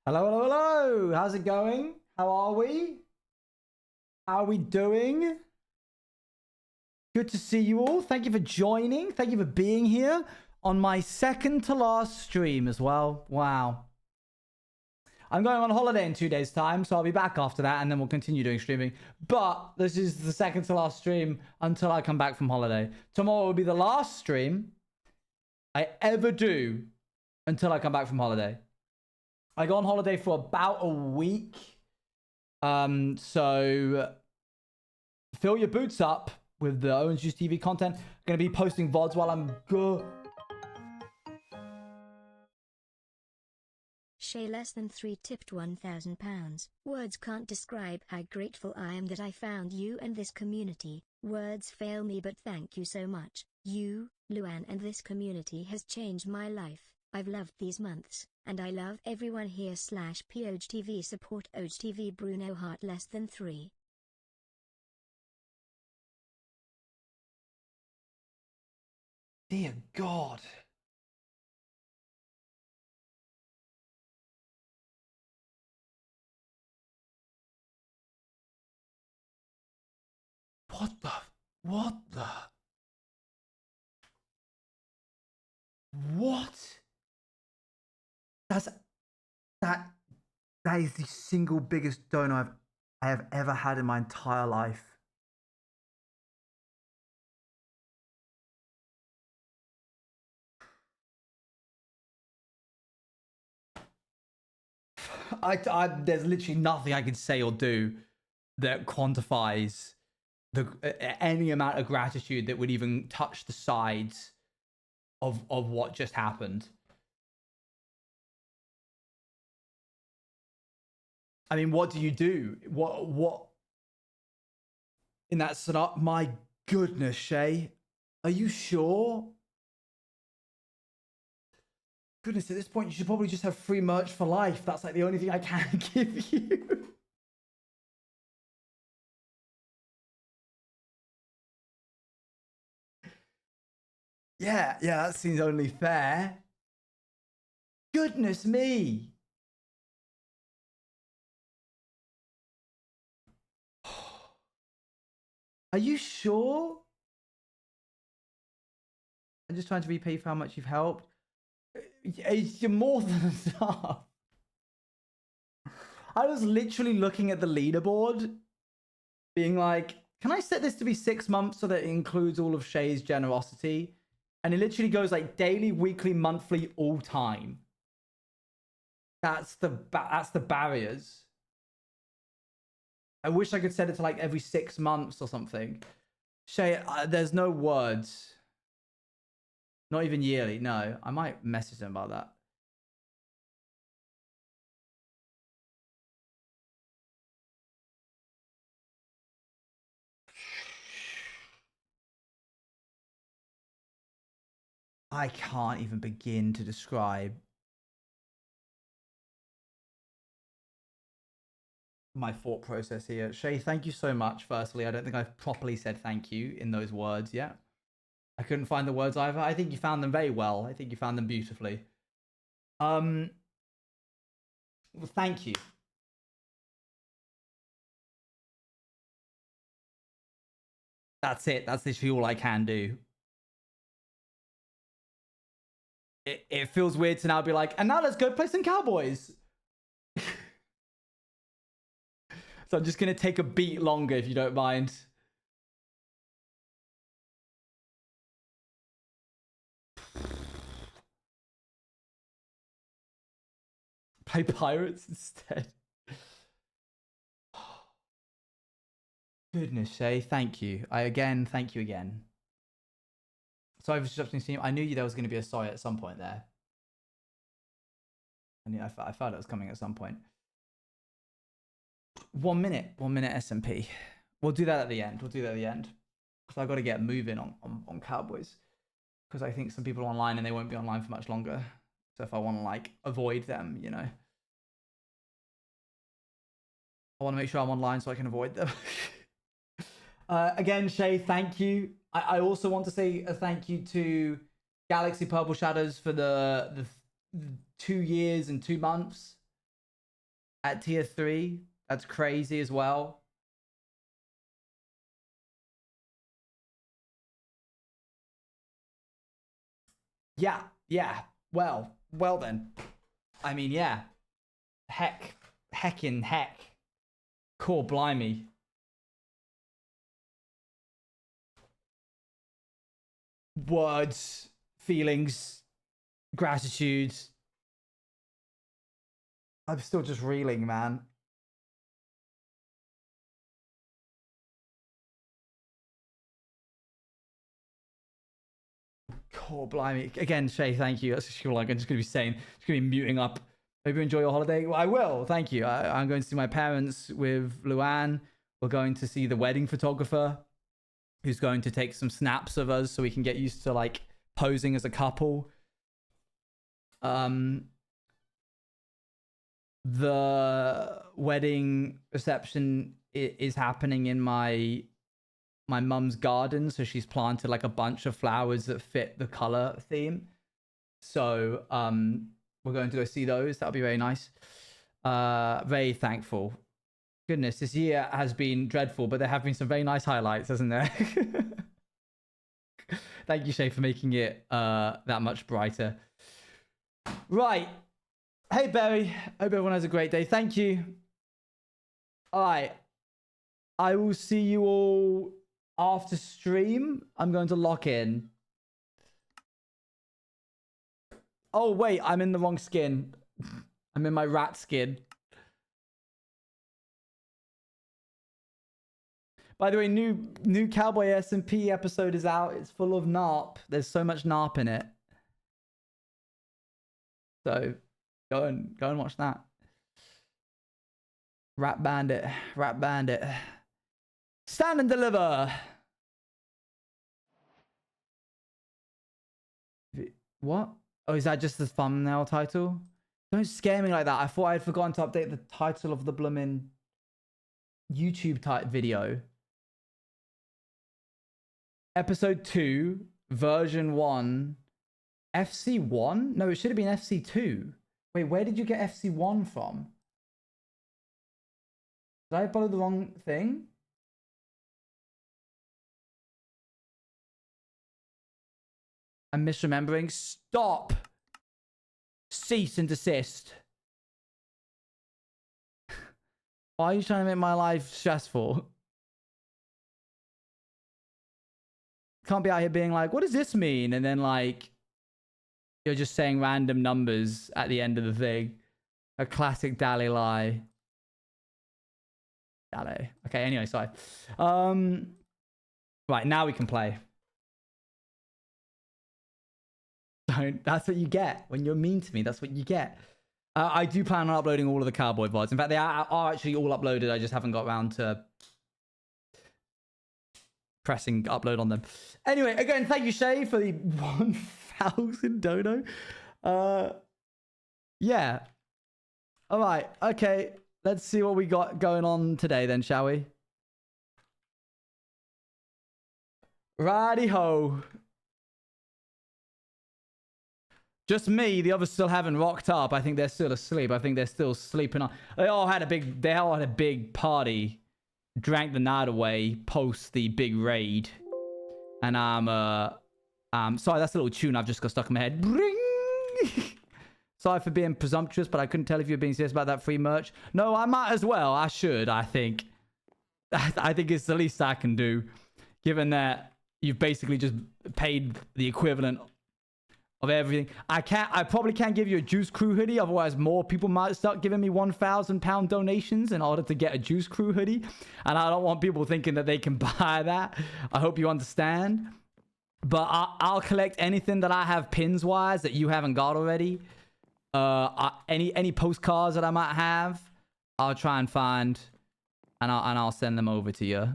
Hello, hello, hello. How's it going? How are we? How are we doing? Good to see you all. Thank you for joining. Thank you for being here on my second to last stream as well. Wow. I'm going on holiday in 2 days' time, so I'll be back after that, and then we'll continue doing streaming. But this is the second to last stream until I come back from holiday. Tomorrow will be the last stream I ever do until I come back from holiday. I go on holiday for about a week. So fill your boots up with the Owen's Juice TV content. I'm going to be posting VODs while I'm good. Shay less than 3 tipped £1,000. Words can't describe how grateful I am that I found you and this community. Words fail me, but thank you so much. You, Luan, and this community has changed my life. I've loved these months, and I love everyone here. /POGTV support OGTV Bruno Heart less than 3. Dear God. What? That is the single biggest donor I have ever had in my entire life. There's literally nothing I can say or do that quantifies any amount of gratitude that would even touch the sides of what just happened. I mean, what do you do? What in that scenario? My goodness, Shay, are you sure? Goodness, at this point, you should probably just have free merch for life. That's like the only thing I can give you. Yeah, that seems only fair. Goodness me. Are you sure? I'm just trying to repay for how much you've helped. You're more than enough. I was literally looking at the leaderboard, being like, can I set this to be 6 months so that it includes all of Shay's generosity? And it literally goes like daily, weekly, monthly, all time. That's the barriers. I wish I could set it to like every 6 months or something. Shay, there's no words. Not even yearly. No, I might message them about that. I can't even begin to describe my thought process here. Shay, thank you so much. Firstly, I don't think I've properly said thank you in those words yet. I couldn't find the words either. I think you found them very well. I think you found them beautifully. Well, thank you. That's it. That's literally all I can do. It feels weird to now be like, and now let's go play some Cowboys. So I'm just going to take a beat longer if you don't mind. Play Pirates instead. Goodness, Shay, thank you. Thank you again. Sorry for disrupting the stream. I knew there was going to be a sorry at some point there. I felt it was coming at some point. 1 minute SMP. We'll do that at the end. Because I've got to get moving on Cowboys. Because I think some people are online and they won't be online for much longer. So if I want to like avoid them, you know. I want to make sure I'm online so I can avoid them. Again, Shay, thank you. I also want to say a thank you to Galaxy Purple Shadows for the 2 years and 2 months at tier 3. That's crazy as well. Yeah. Well then. I mean, yeah. Heck. Core blimey. Words, feelings, gratitude. I'm still just reeling, man. Oh, blimey. Again, Shay, thank you. That's just like I'm just going to be saying, just going to be muting up. Hope you enjoy your holiday. Well, I will. Thank you. I'm going to see my parents with Luann. We're going to see the wedding photographer who's going to take some snaps of us so we can get used to like posing as a couple. The wedding reception is happening in my mum's garden, so she's planted like a bunch of flowers that fit the color theme. So we're going to go see those. That'll be very nice. Very thankful. Goodness, this year has been dreadful, but there have been some very nice highlights, hasn't there? Thank you, Shay, for making it that much brighter. Right. Hey, Barry. Hope everyone has a great day. Thank you. All right. I will see you all after stream. I'm going to lock in. Oh, wait. I'm in the wrong skin. I'm in my rat skin. By the way, new Cowboy SMP episode is out. It's full of NARP. There's so much NARP in it. So go and watch that. Rap Bandit. Stand and deliver. What? Oh, is that just the thumbnail title? Don't scare me like that. I thought I had forgotten to update the title of the bloomin' YouTube type video. Episode 2, version 1, FC1? No, it should have been FC2. Wait, where did you get FC1 from? Did I follow the wrong thing? I'm misremembering. Stop. Cease and desist. Why are you trying to make my life stressful? Can't be out here being like, what does this mean? And then like, you're just saying random numbers at the end of the thing. A classic Dali lie. Dali. Okay, anyway, sorry. Right, now we can play. That's what you get. When you're mean to me, that's what you get. I do plan on uploading all of the Cowboy VODs. In fact, they are actually all uploaded. I just haven't got around to pressing upload on them. Anyway, again, thank you, Shay, for the 1,000 dono. Yeah. All right. Okay. Let's see what we got going on today then, shall we? Righty-ho. Just me. The others still haven't rocked up. I think they're still asleep. I think they're still sleeping on. They all had a big party. Drank the night away post the big raid. And sorry, that's a little tune I've just got stuck in my head. Ring! Sorry for being presumptuous, but I couldn't tell if you were being serious about that free merch. No, I might as well. I should, I think. I think it's the least I can do. Given that you've basically just paid the equivalent of everything. I probably can't give you a Juice Crew hoodie. Otherwise, more people might start giving me £1,000 donations in order to get a Juice Crew hoodie. And I don't want people thinking that they can buy that. I hope you understand. But I'll collect anything that I have pins-wise that you haven't got already. Any postcards that I might have, I'll try and find. And I'll send them over to you.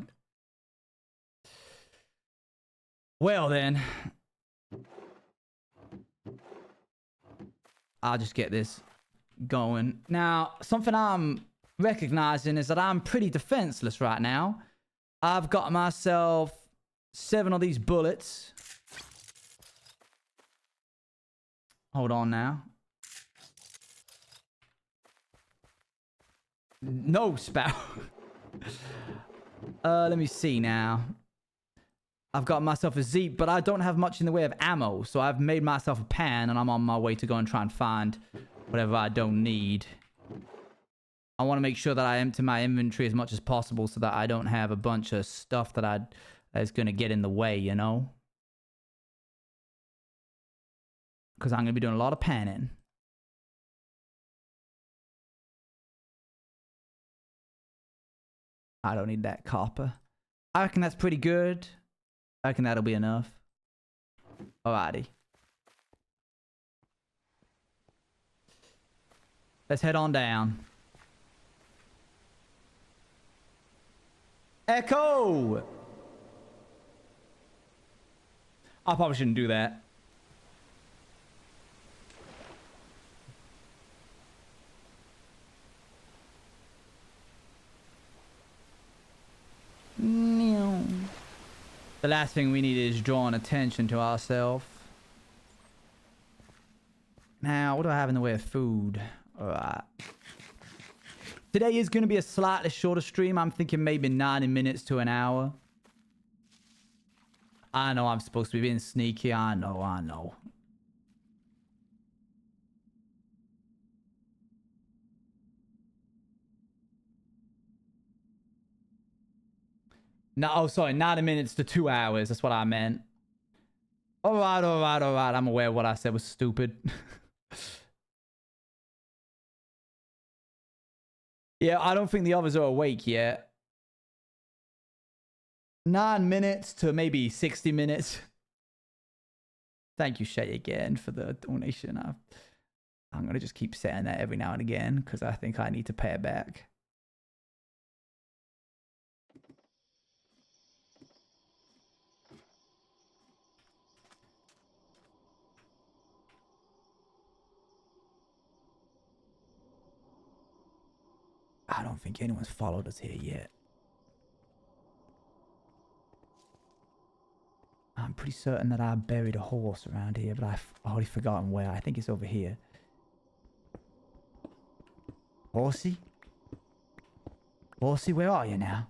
Well, then. I'll just get this going. Now, something I'm recognizing is that I'm pretty defenseless right now. I've got myself 7 of these bullets. Hold on now. No spout. Let me see now. I've got myself a Zeep, but I don't have much in the way of ammo. So I've made myself a pan, and I'm on my way to go and try and find whatever I don't need. I want to make sure that I empty my inventory as much as possible so that I don't have a bunch of stuff that's going to get in the way, you know? Because I'm going to be doing a lot of panning. I don't need that copper. I reckon that's pretty good. I reckon that'll be enough. Alrighty. Let's head on down. Echo! I probably shouldn't do that. The last thing we need is drawing attention to ourselves. Now, what do I have in the way of food? Alright. Today is going to be a slightly shorter stream. I'm thinking maybe 90 minutes to an hour. I know I'm supposed to be being sneaky. I know. No, oh, sorry, 90 minutes to 2 hours. That's what I meant. Alright. I'm aware what I said was stupid. Yeah, I don't think the others are awake yet. 9 minutes to maybe 60 minutes. Thank you, Shay, again for the donation. I'm going to just keep saying that every now and again because I think I need to pay it back. I don't think anyone's followed us here yet. I'm pretty certain that I buried a horse around here, but I've already forgotten where. I think it's over here. Horsey? Horsey, where are you now?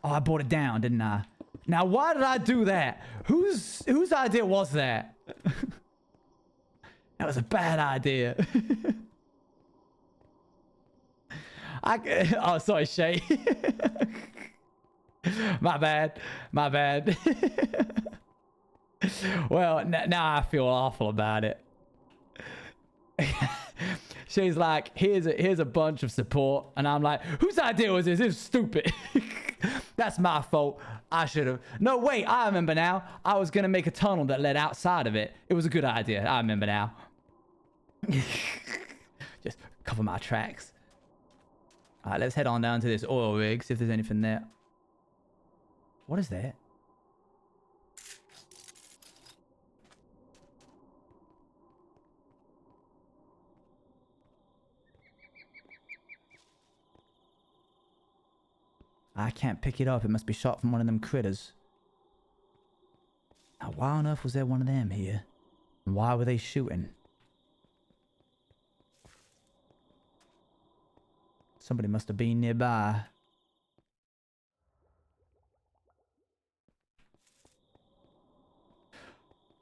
Oh, I brought it down, didn't I? Now, why did I do that? Whose idea was that? That was a bad idea. Oh, sorry, Shay. My bad. My bad. Well, now I feel awful about it. She's like, here's a bunch of support, and I'm like, whose idea was this? This is stupid. That's my fault. I should have. No, wait, I remember now. I was gonna make a tunnel that led outside of it. It was a good idea. I remember now. Just cover my tracks. All right, let's head on down to this oil rig, see if there's anything there. What is that? I can't pick it up. It must be shot from one of them critters. Now, why on earth was there one of them here? And why were they shooting? Somebody must have been nearby.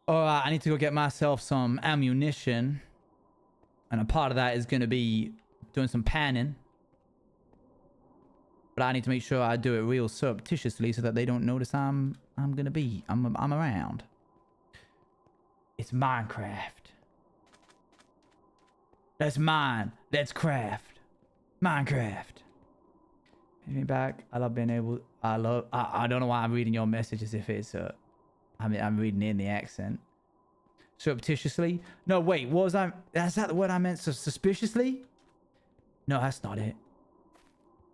Alright, I need to go get myself some ammunition. And a part of that is going to be doing some panning. But I need to make sure I do it real surreptitiously so that they don't notice I'm around. It's Minecraft. Let's mine. Let's craft. Minecraft. Hit me back. I love being able. I don't know why I'm reading your message as if it's I'm reading in the accent. Surreptitiously? No, wait. What was I? Is that the word I meant? So suspiciously? No, that's not it.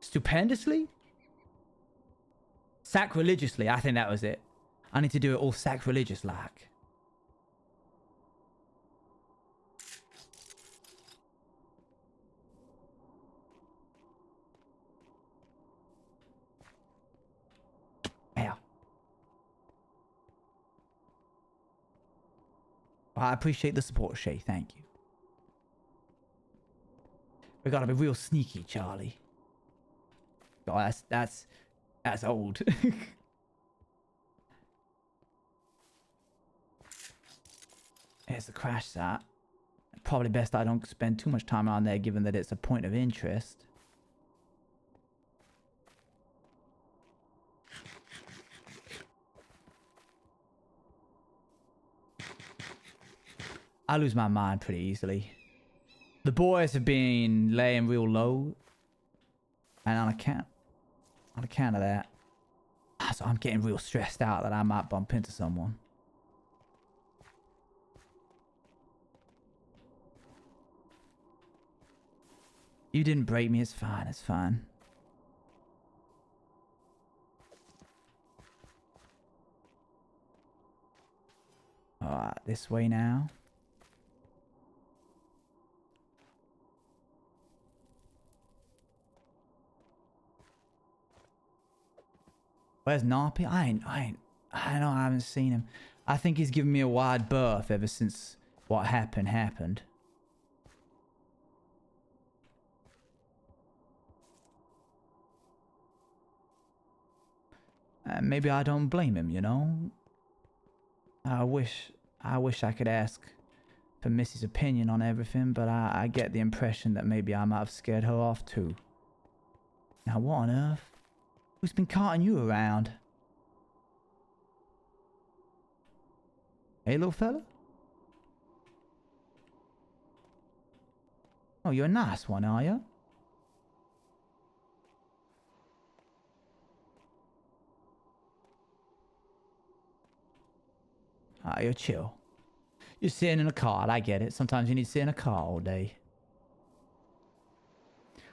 Stupendously? Sacrilegiously. I think that was it. I need to do it all sacrilegious like. Yeah. Well, I appreciate the support, Shay. Thank you. We gotta be real sneaky, Charlie. Oh, that's old. Here's the crash site. Probably best I don't spend too much time on there, given that it's a point of interest. I lose my mind pretty easily. The boys have been laying real low, and on account of that, so I'm getting real stressed out that I might bump into someone. You didn't break me. It's fine. It's fine. Alright, this way now. Where's Narpy? I know I haven't seen him. I think he's given me a wide berth ever since what happened. Maybe I don't blame him, you know? I wish I could ask for Missy's opinion on everything, but I get the impression that maybe I might have scared her off too. Now what on earth? Who's been carting you around? Hey, little fella? Oh, you're a nice one, are you? Ah, you're chill. You're sitting in a car, I get it. Sometimes you need to sit in a car all day.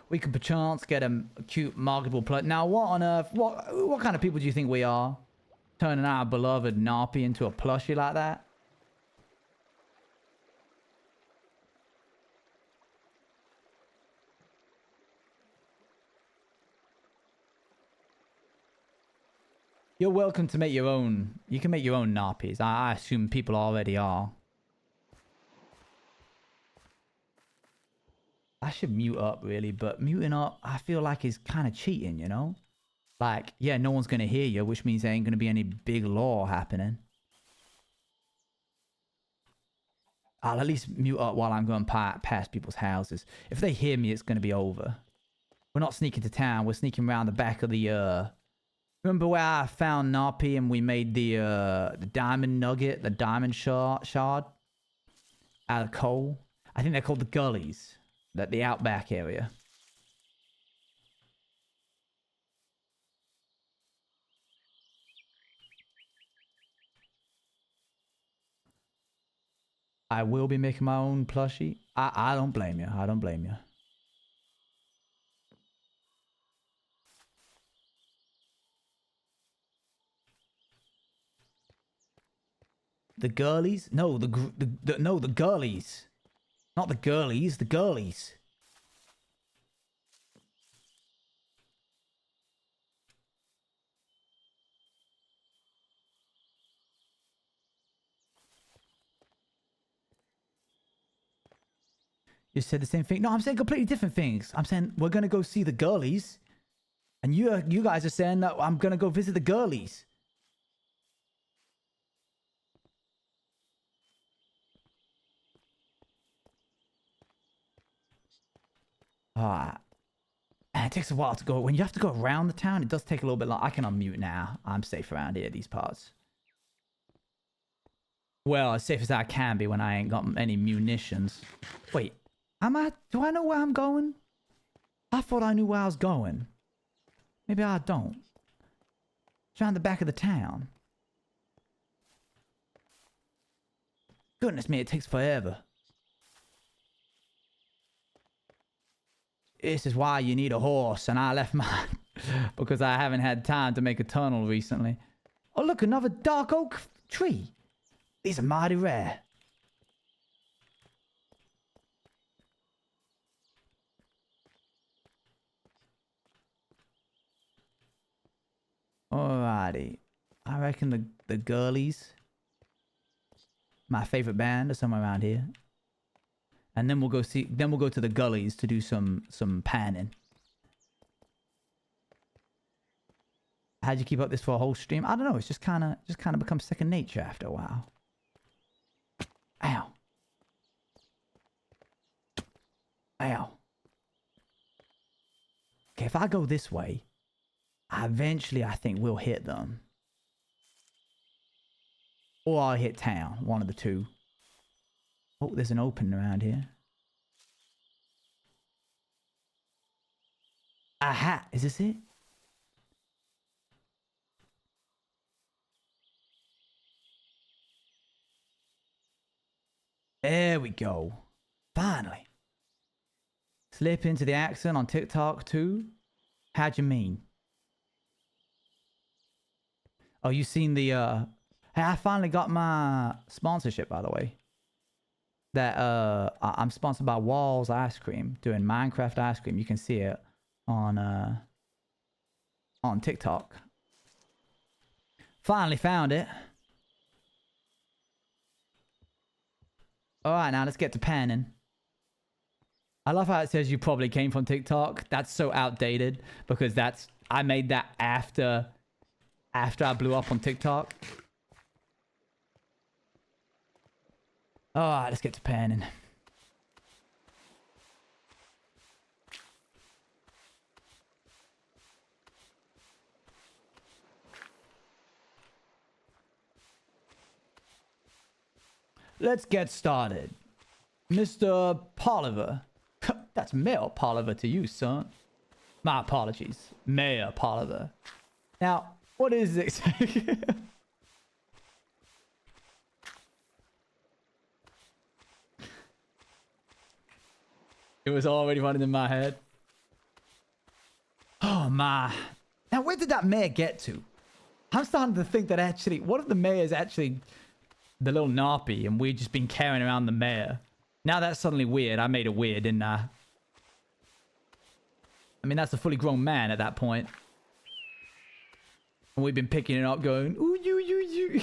We could perchance get a cute, marketable plot. Now, what on earth? What kind of people do you think we are? Turning our beloved Narpy into a plushie like that? You're welcome to make your own. You can make your own Narpies. I assume people already are. I should mute up, really, but muting up, I feel like is kind of cheating, you know? Like, yeah, no one's gonna hear you, which means there ain't gonna be any big law happening. I'll at least mute up while I'm going past people's houses. If they hear me, it's gonna be over. We're not sneaking to town. We're sneaking around the back of the, Remember where I found Napi and we made the diamond nugget, the diamond shard out of coal? I think they're called the gullies. The outback area. I will be making my own plushie. I don't blame you. I don't blame you. The girlies? No, the girlies. Not the girlies, the girlies. You said the same thing. No, I'm saying completely different things. I'm saying we're gonna go see the girlies, and you guys are saying that I'm gonna go visit the girlies. Ah, and it takes a while to go. When you have to go around the town, it does take a little bit long. I can unmute now. I'm safe around here, these parts. Well, as safe as I can be when I ain't got any munitions. Wait, do I know where I'm going? I thought I knew where I was going. Maybe I don't. It's around the back of the town. Goodness me, it takes forever. This is why you need a horse, and I left mine because I haven't had time to make a tunnel recently. Oh, look, another dark oak tree. These are mighty rare. Alrighty. I reckon the girlies, my favorite band, are somewhere around here. And then we'll go to the gullies to do some panning. How'd you keep up this for a whole stream? I don't know. It's just kind of becomes second nature after a while. Ow. Ow. Okay, if I go this way, eventually I think we'll hit them. Or I'll hit town. One of the two. Oh, there's an opening around here. Aha! Is this it? There we go. Finally. Slip into the accent on TikTok too? How'd you mean? Oh, you seen the, Hey, I finally got my sponsorship, by the way. That, I'm sponsored by Walls Ice Cream, doing Minecraft ice cream. You can see it on TikTok. Finally found it. Alright, now let's get to panning. I love how it says you probably came from TikTok. That's so outdated because I made that after I blew up on TikTok. Alright, let's get to panning. Let's get started. Mr. Polliver. That's Mayor Polliver to you, son. My apologies. Mayor Polliver. Now, what is it? It was already running in my head. Oh, my. Now, where did that mayor get to? I'm starting to think that actually, what if the mayor is actually the little Narpy and we've just been carrying around the mayor? Now that's suddenly weird. I made it weird, didn't I? I mean, that's a fully grown man at that point. And we've been picking it up going, ooh, you.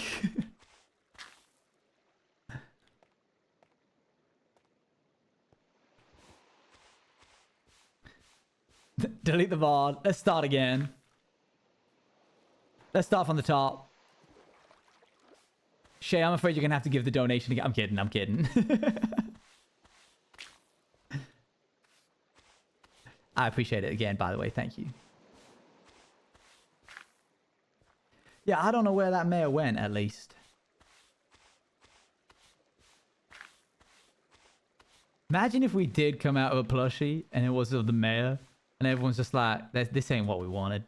Delete the VOD. Let's start again. Let's start from the top. Shay, I'm afraid you're going to have to give the donation again. I'm kidding. I'm kidding. I appreciate it again, by the way. Thank you. Yeah, I don't know where that mayor went, at least. Imagine if we did come out of a plushie and it was of the mayor and everyone's just like, this ain't what we wanted.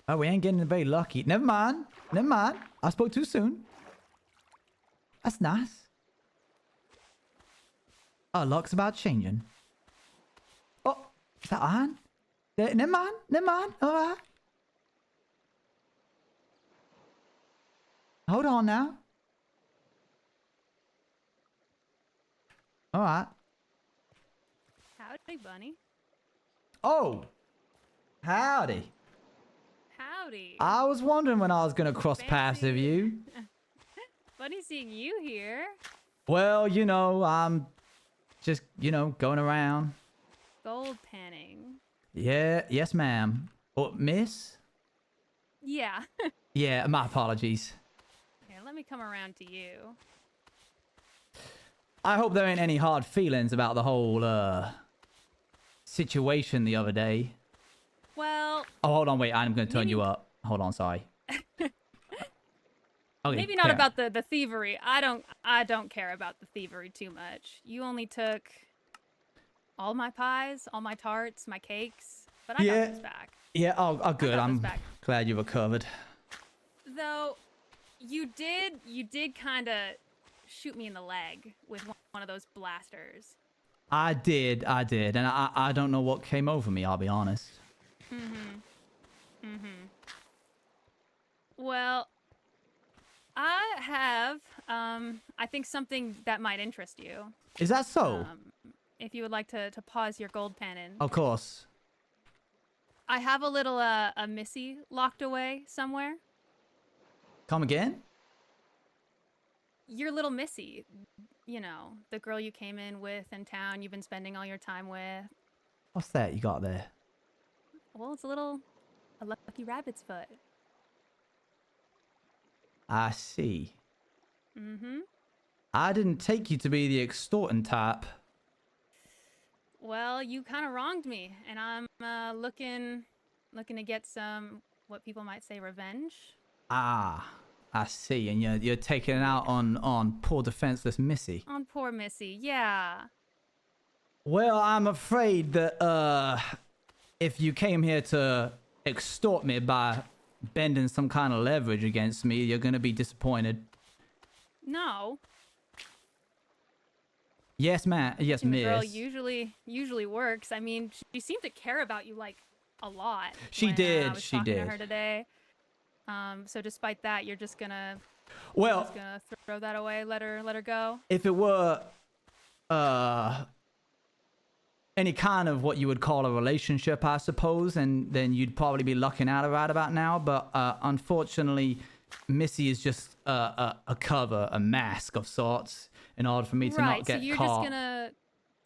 Oh, we ain't getting very lucky. Never mind. Never mind. I spoke too soon. That's nice. Oh, luck's about changing. Oh, is that on? Never mind. Never mind. All right. Hold on now. All right. Howdy, Bunny. Oh. Howdy. Howdy. I was wondering when I was going to cross paths with you. Funny seeing you here. Well, you know, I'm just, you know, going around. Gold panning. Yeah. Yes, ma'am. Oh, miss? Yeah. Yeah, my apologies. Here, let me come around to you. I hope there ain't any hard feelings about the whole, situation the other day. Well... Oh, hold on, wait. I'm going to turn you up. Hold on, sorry. Okay, maybe not about the thievery. I don't care about the thievery too much. You only took all my pies, all my tarts, my cakes, but I got those back. Yeah, oh good. I'm glad you recovered. Though, you did kind of shoot me in the leg with one of those blasters. I did, and I don't know what came over me, I'll be honest. Well, I have, I think something that might interest you. Is that so? If you would like to pause your gold panning. Of course. I have a little, a Missy locked away somewhere. Come again? Your little Missy. You know, the girl you came in with in town, you've been spending all your time with. What's that you got there? Well, it's a lucky rabbit's foot. I see. Mm-hmm. I didn't take you to be the extorting type. Well, you kind of wronged me, and I'm looking to get some, what people might say, revenge. Ah, I see. And you're taking it out on poor defenseless Missy. On poor Missy, yeah. Well, I'm afraid that if you came here to extort me by bending some kind of leverage against me, you're gonna be disappointed. No. Yes, ma'am. Yes, The miss. girl usually works. I mean, she seemed to care about you like a lot. She when, did. I was she talking did. to her today. So despite that, you're just gonna throw that away, let her go. If it were any kind of what you would call a relationship, I suppose, and then you'd probably be lucking out right about now. But unfortunately, Missy is just a cover, a mask of sorts, in order for me to not get so you're caught.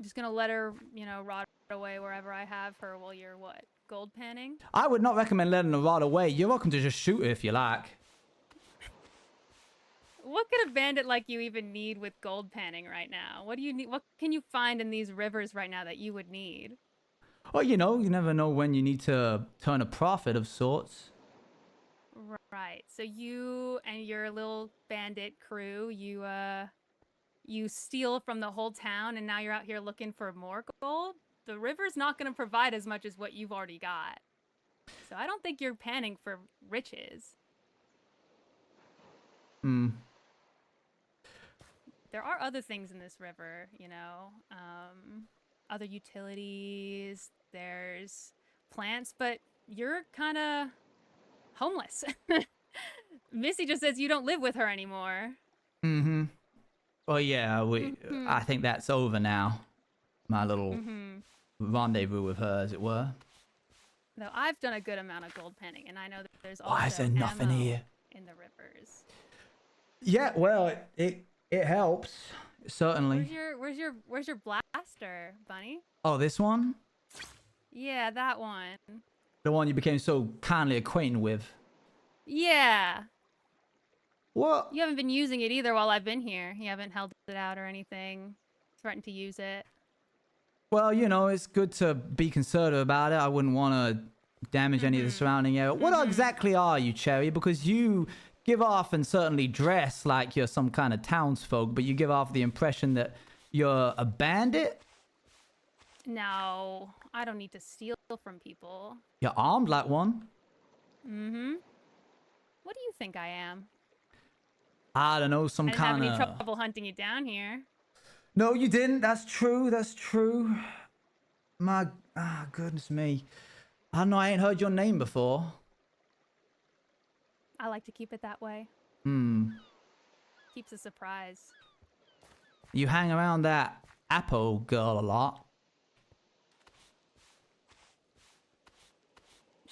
just gonna let her, you know, rot away wherever I have her while you're what, gold panning? I would not recommend letting her rot away. You're welcome to just shoot her if you like. What could a bandit like you even need with gold panning right now? What do you need? What can you find in these rivers right now that you would need? Well, you know, you never know when you need to turn a profit of sorts. Right. So you and your little bandit crew, you steal from the whole town, and now you're out here looking for more gold? The river's not going to provide as much as what you've already got. So I don't think you're panning for riches. There are other things in this river, you know, other utilities, there's plants, but you're kind of homeless. Missy just says you don't live with her anymore. Mm-hmm. Well, yeah, I think that's over now. My little rendezvous with her, as it were. Though I've done a good amount of gold panning, and I know that there's Why is also there nothing ammo here? in the rivers. Yeah, well, it helps. Certainly. Where's your blaster, Bunny? Oh, this one? Yeah, that one. The one you became so kindly acquainted with. Yeah. What? You haven't been using it either while I've been here. You haven't held it out or anything. Threatened to use it. Well, you know, it's good to be conservative about it. I wouldn't want to damage any of the surrounding area. What exactly are you, Cherry? Because you give off and certainly dress like you're some kind of townsfolk, but you give off the impression that you're a bandit? No, I don't need to steal from people. You're armed like one? Mm-hmm. What do you think I am? I don't know, some I didn't have kind any of... trouble hunting you down here. No, you didn't. That's true. That's true. My... Ah, goodness me. I don't know. I ain't heard your name before. I like to keep it that way. Keeps a surprise. You hang around that Apple girl a lot.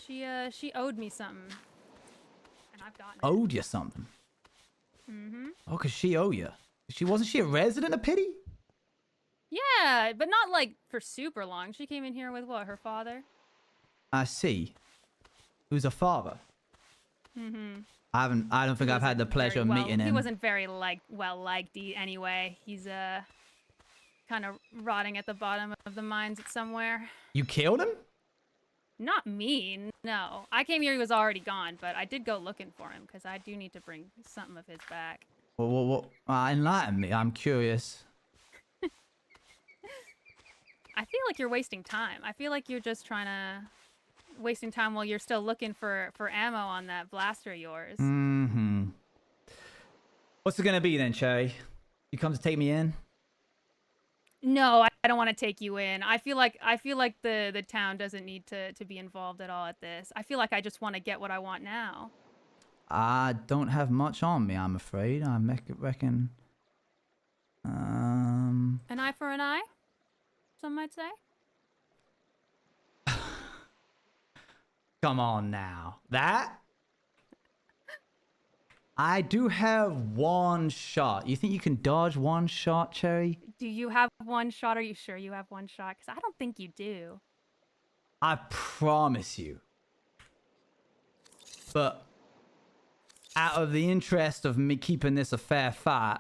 She owed me something. And I've gotten it. Owed you something? Oh, because she owe you. Wasn't she a resident of Pity? Yeah, but not like for super long. She came in here with what, her father? I see. Who's a father? I don't think I've had the pleasure of meeting him. He wasn't very well liked anyway. He's kind of rotting at the bottom of the mines somewhere. You killed him? Not me, no. I came here, he was already gone, but I did go looking for him because I do need to bring something of his back. Well, enlighten me. I'm curious. I feel like you're wasting time. I feel like you're just wasting time while you're still looking for ammo on that blaster of yours. What's it gonna be then, Cherry? You come to take me in? No, I don't want to take you in. I feel like the town doesn't need to be involved at all at this. I feel like I just want to get what I want now. I don't have much on me, I'm afraid. I reckon. An eye for an eye, some might say. Come on now. That? I do have one shot. You think you can dodge one shot, Cherry? Do you have one shot? Are you sure you have one shot? Because I don't think you do. I promise you. But out of the interest of me keeping this a fair fight.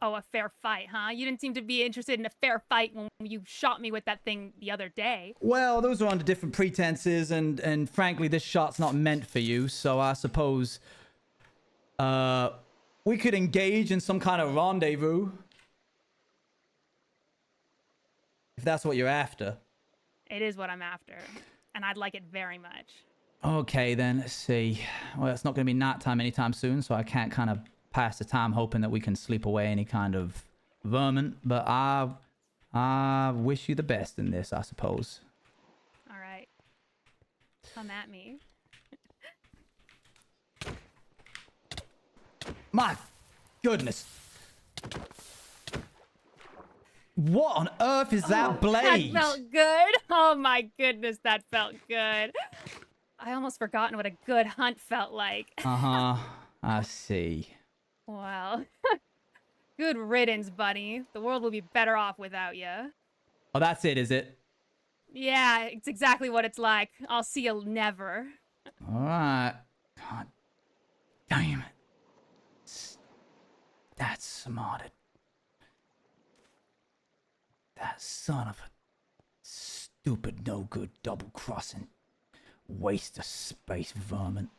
Oh, a fair fight, huh? You didn't seem to be interested in a fair fight when you shot me with that thing the other day. Well, those are under different pretenses, and frankly, this shot's not meant for you, so I suppose we could engage in some kind of rendezvous. If that's what you're after. It is what I'm after, and I'd like it very much. Okay, then, let's see. Well, it's not going to be nighttime anytime soon, so I can't kind of pass the time hoping that we can sleep away any kind of vermin, but I wish you the best in this, I suppose. All right. Come at me. My goodness. What on earth is that blade? That felt good. Oh my goodness, that felt good. I almost forgotten what a good hunt felt like. Uh-huh. I see. Well, good riddance, buddy. The world will be better off without you. Oh, that's it, is it? Yeah, it's exactly what it's like. I'll see you never. All right. God damn it. That's smarted. That son of a stupid, no-good, double-crossing, waste of space vermin.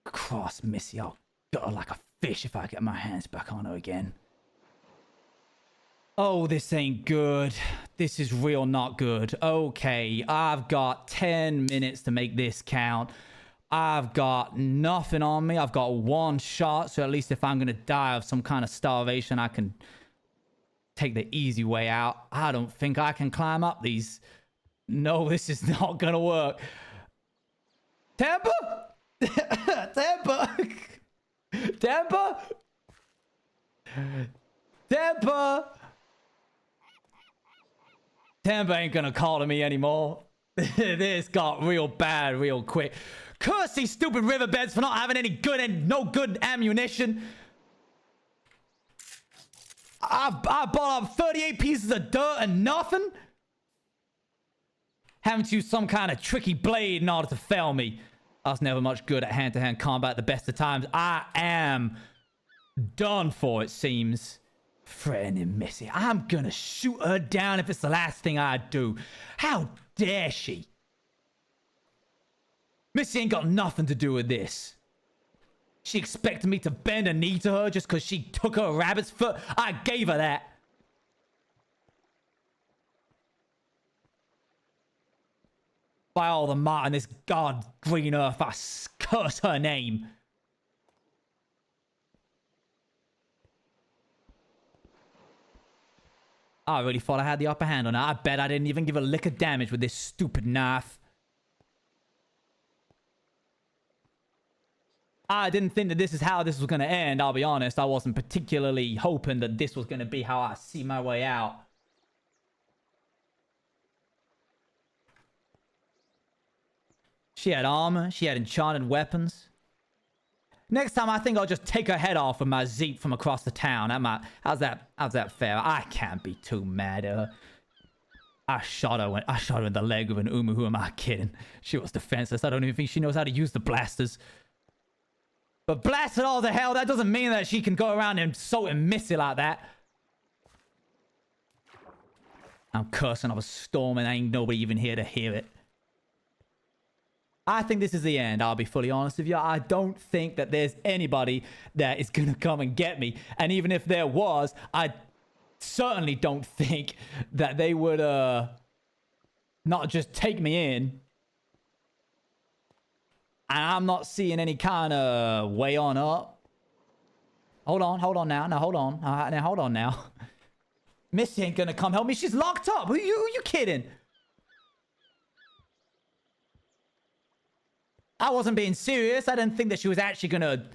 Cross Missy, I'll gut her like a fish if I get my hands back on her again. Oh, this ain't good. This is real not good. Okay, I've got 10 minutes to make this count. I've got nothing on me. I've got one shot, so at least if I'm gonna die of some kind of starvation, I can take the easy way out. I don't think I can climb up these. No, this is not gonna work. Tampa? Tampa? Tampa? Tampa? Tampa ain't gonna call to me anymore. This got real bad real quick. Curse these stupid riverbeds for not having any good and no good ammunition. I bought up 38 pieces of dirt and nothing? Having to use some kind of tricky blade in order to fell me. I was never much good at hand-to-hand combat at the best of times. I am done for, it seems. Threatening Missy. I'm gonna shoot her down if it's the last thing I do. How dare she? Missy ain't got nothing to do with this. She expected me to bend a knee to her just because she took her rabbit's foot. I gave her that. By all the might on this god green earth, I curse her name. I really thought I had the upper hand on her. I bet I didn't even give a lick of damage with this stupid knife. I didn't think that this is how this was going to end, I'll be honest. I wasn't particularly hoping that this was going to be how I see my way out. She had armor. She had enchanted weapons. Next time, I think I'll just take her head off with my Zeep from across the town. How's that fair? I can't be too mad at her. I shot her in the leg with an Umu. Who am I kidding? She was defenseless. I don't even think she knows how to use the blasters. But blast it all to hell, that doesn't mean that she can go around insulting Missy like that. I'm cursing up a storm and ain't nobody even here to hear it. I think this is the end, I'll be fully honest with you. I don't think that there's anybody that is gonna come and get me. And even if there was, I certainly don't think that they would not just take me in. And I'm not seeing any kind of way on up. Hold on now. Now, hold on. Now, hold on now. Missy ain't gonna come help me. She's locked up. Who you kidding? I wasn't being serious. I didn't think that she was actually gonna...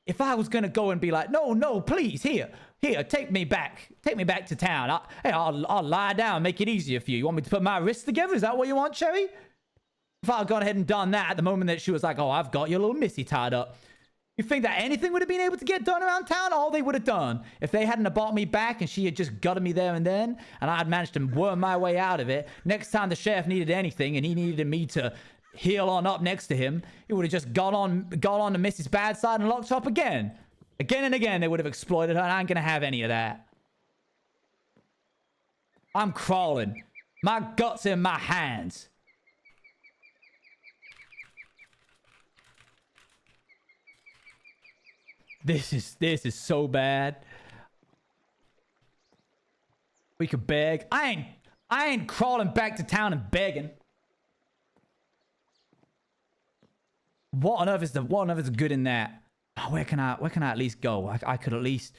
If I was gonna go and be like, no, please, here, take me back to town. I'll lie down, make it easier for you. You want me to put my wrists together? Is that what you want, Cherry? If I had gone ahead and done that at the moment that she was like, oh, I've got your little Missy tied up. You think that anything would have been able to get done around town? All they would have done, if they hadn't have bought me back and she had just gutted me there and then, and I had managed to worm my way out of it, next time the sheriff needed anything and he needed me to heal on up next to him, he would have just gone on to Missy's bad side and locked her up again. Again and again, they would have exploited her, and I ain't gonna have any of that. I'm crawling. My guts in my hands. This is so bad. We could beg. I ain't crawling back to town and begging. What on earth is the good in that? Oh, where can I at least go? I could at least...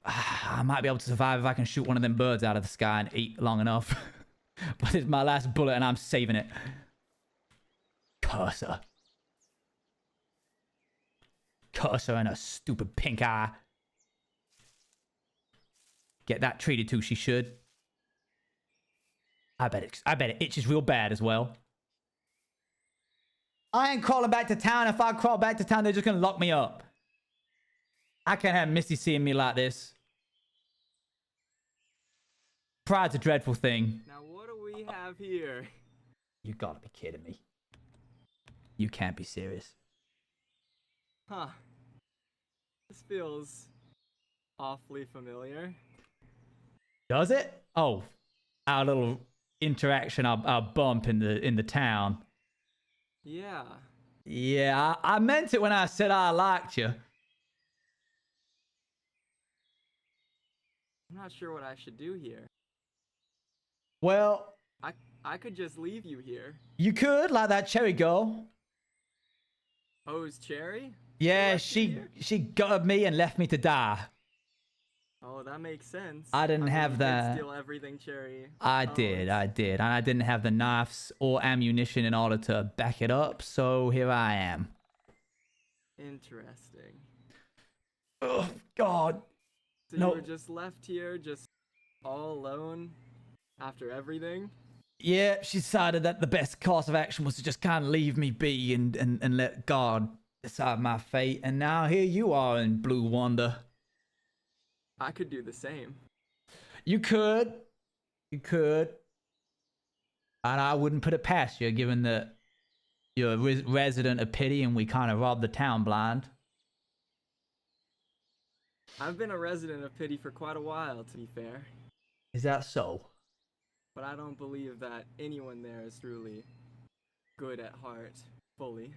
I might be able to survive if I can shoot one of them birds out of the sky and eat long enough. But it's my last bullet and I'm saving it. Curse her. Curse her and her stupid pink eye. Get that treated too, she should. I bet it itches real bad as well. I ain't crawling back to town. If I crawl back to town, they're just gonna lock me up. I can't have Missy seeing me like this. Pride's a dreadful thing. Now what do we have here? You gotta be kidding me. You can't be serious. Huh. This feels awfully familiar. Does it? Oh, our little interaction, our bump in the town. Yeah. Yeah, I meant it when I said I liked you. I'm not sure what I should do here. Well, I could just leave you here. you could, like that Cherry girl. Oh, is Cherry? Yeah, left you she gutted me and left me to die. Oh, that makes sense. I didn't mean, have you did that. steal everything, Cherry. I did. And I didn't have the knives or ammunition in order to back it up, so here I am. Interesting. Oh, God. So No. you were just left here, just all alone, after everything? Yeah, she decided that the best course of action was to just kind of leave me be and let God decide my fate. And now here you are in Blue Wonder. I could do the same. You could. You could. And I wouldn't put it past you, given that you're a resident of pity and we kind of robbed the town blind. I've been a resident of pity for quite a while, to be fair. Is that so? But I don't believe that anyone there is truly good at heart, fully.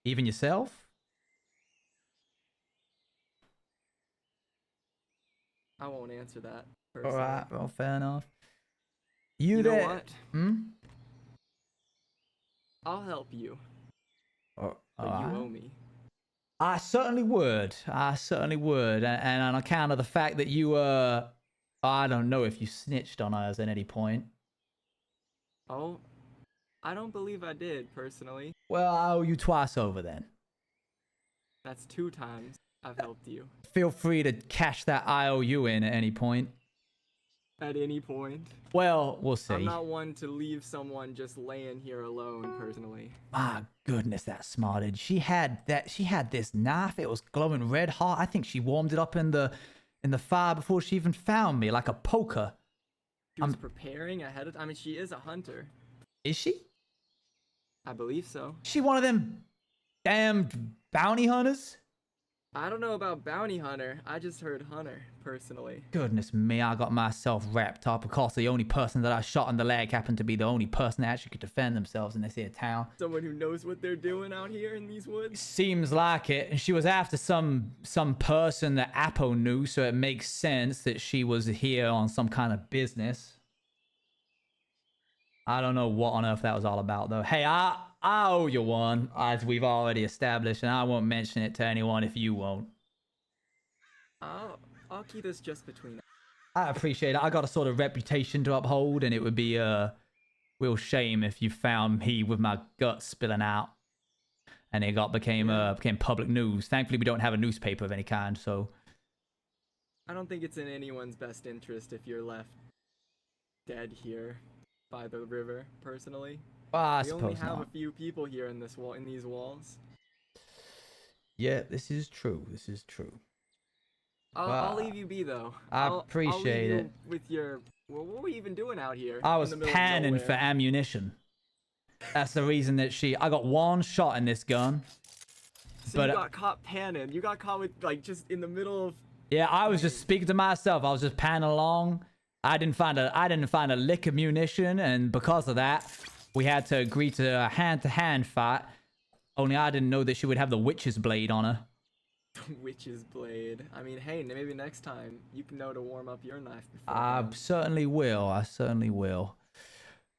Even yourself? I won't answer that. All Personally. right, well, fair enough. You know there? what? Hmm? I'll help you, But but you owe me. I certainly would. I certainly would. And on account of the fact that you, I don't know if you snitched on us at any point. Oh, I don't believe I did, personally. Well, I owe you twice over then. That's 2 times I've helped you. Feel free to cash that IOU in at any point. At any point. Well, we'll see. I'm not one to leave someone just laying here alone, personally. My goodness, that smarted. She had this knife. It was glowing red hot. I think she warmed it up in the fire before she even found me, like a poker. She was preparing ahead of time. I mean, she is a hunter. Is she? I believe so. She one of them damned bounty hunters? I don't know about bounty hunter. I just heard hunter, personally. Goodness me, I got myself wrapped up. Of course, the only person that I shot in the leg happened to be the only person that actually could defend themselves in this here town. Someone who knows what they're doing out here in these woods? Seems like it. And she was after some person that Apo knew, so it makes sense that she was here on some kind of business. I don't know what on earth that was all about, though. Hey, I owe you one, as we've already established, and I won't mention it to anyone if you won't. I'll keep this just between us. I appreciate it. I got a sort of reputation to uphold, and it would be a real shame if you found me with my guts spilling out, and it became public news. Thankfully, we don't have a newspaper of any kind, so. I don't think it's in anyone's best interest if you're left dead here by the river, personally. Well, I we suppose only have not. a few people here in this in these walls. Yeah, this is true. This is true. I'll leave you be, though. I appreciate I'll leave it. you with your. Well, what were you even doing out here? I in was the middle of panning for nowhere? ammunition. That's the reason that I got one shot in this gun. So but you got caught panning. You got caught with just in the middle of. Yeah, I was just speaking to myself. I was just panning along. I didn't find a lick of munition, and because of that, we had to agree to a hand-to-hand fight. Only I didn't know that she would have the witch's blade on her. Witch's blade. I mean, hey, maybe next time you can know to warm up your knife before. I certainly will. I certainly will.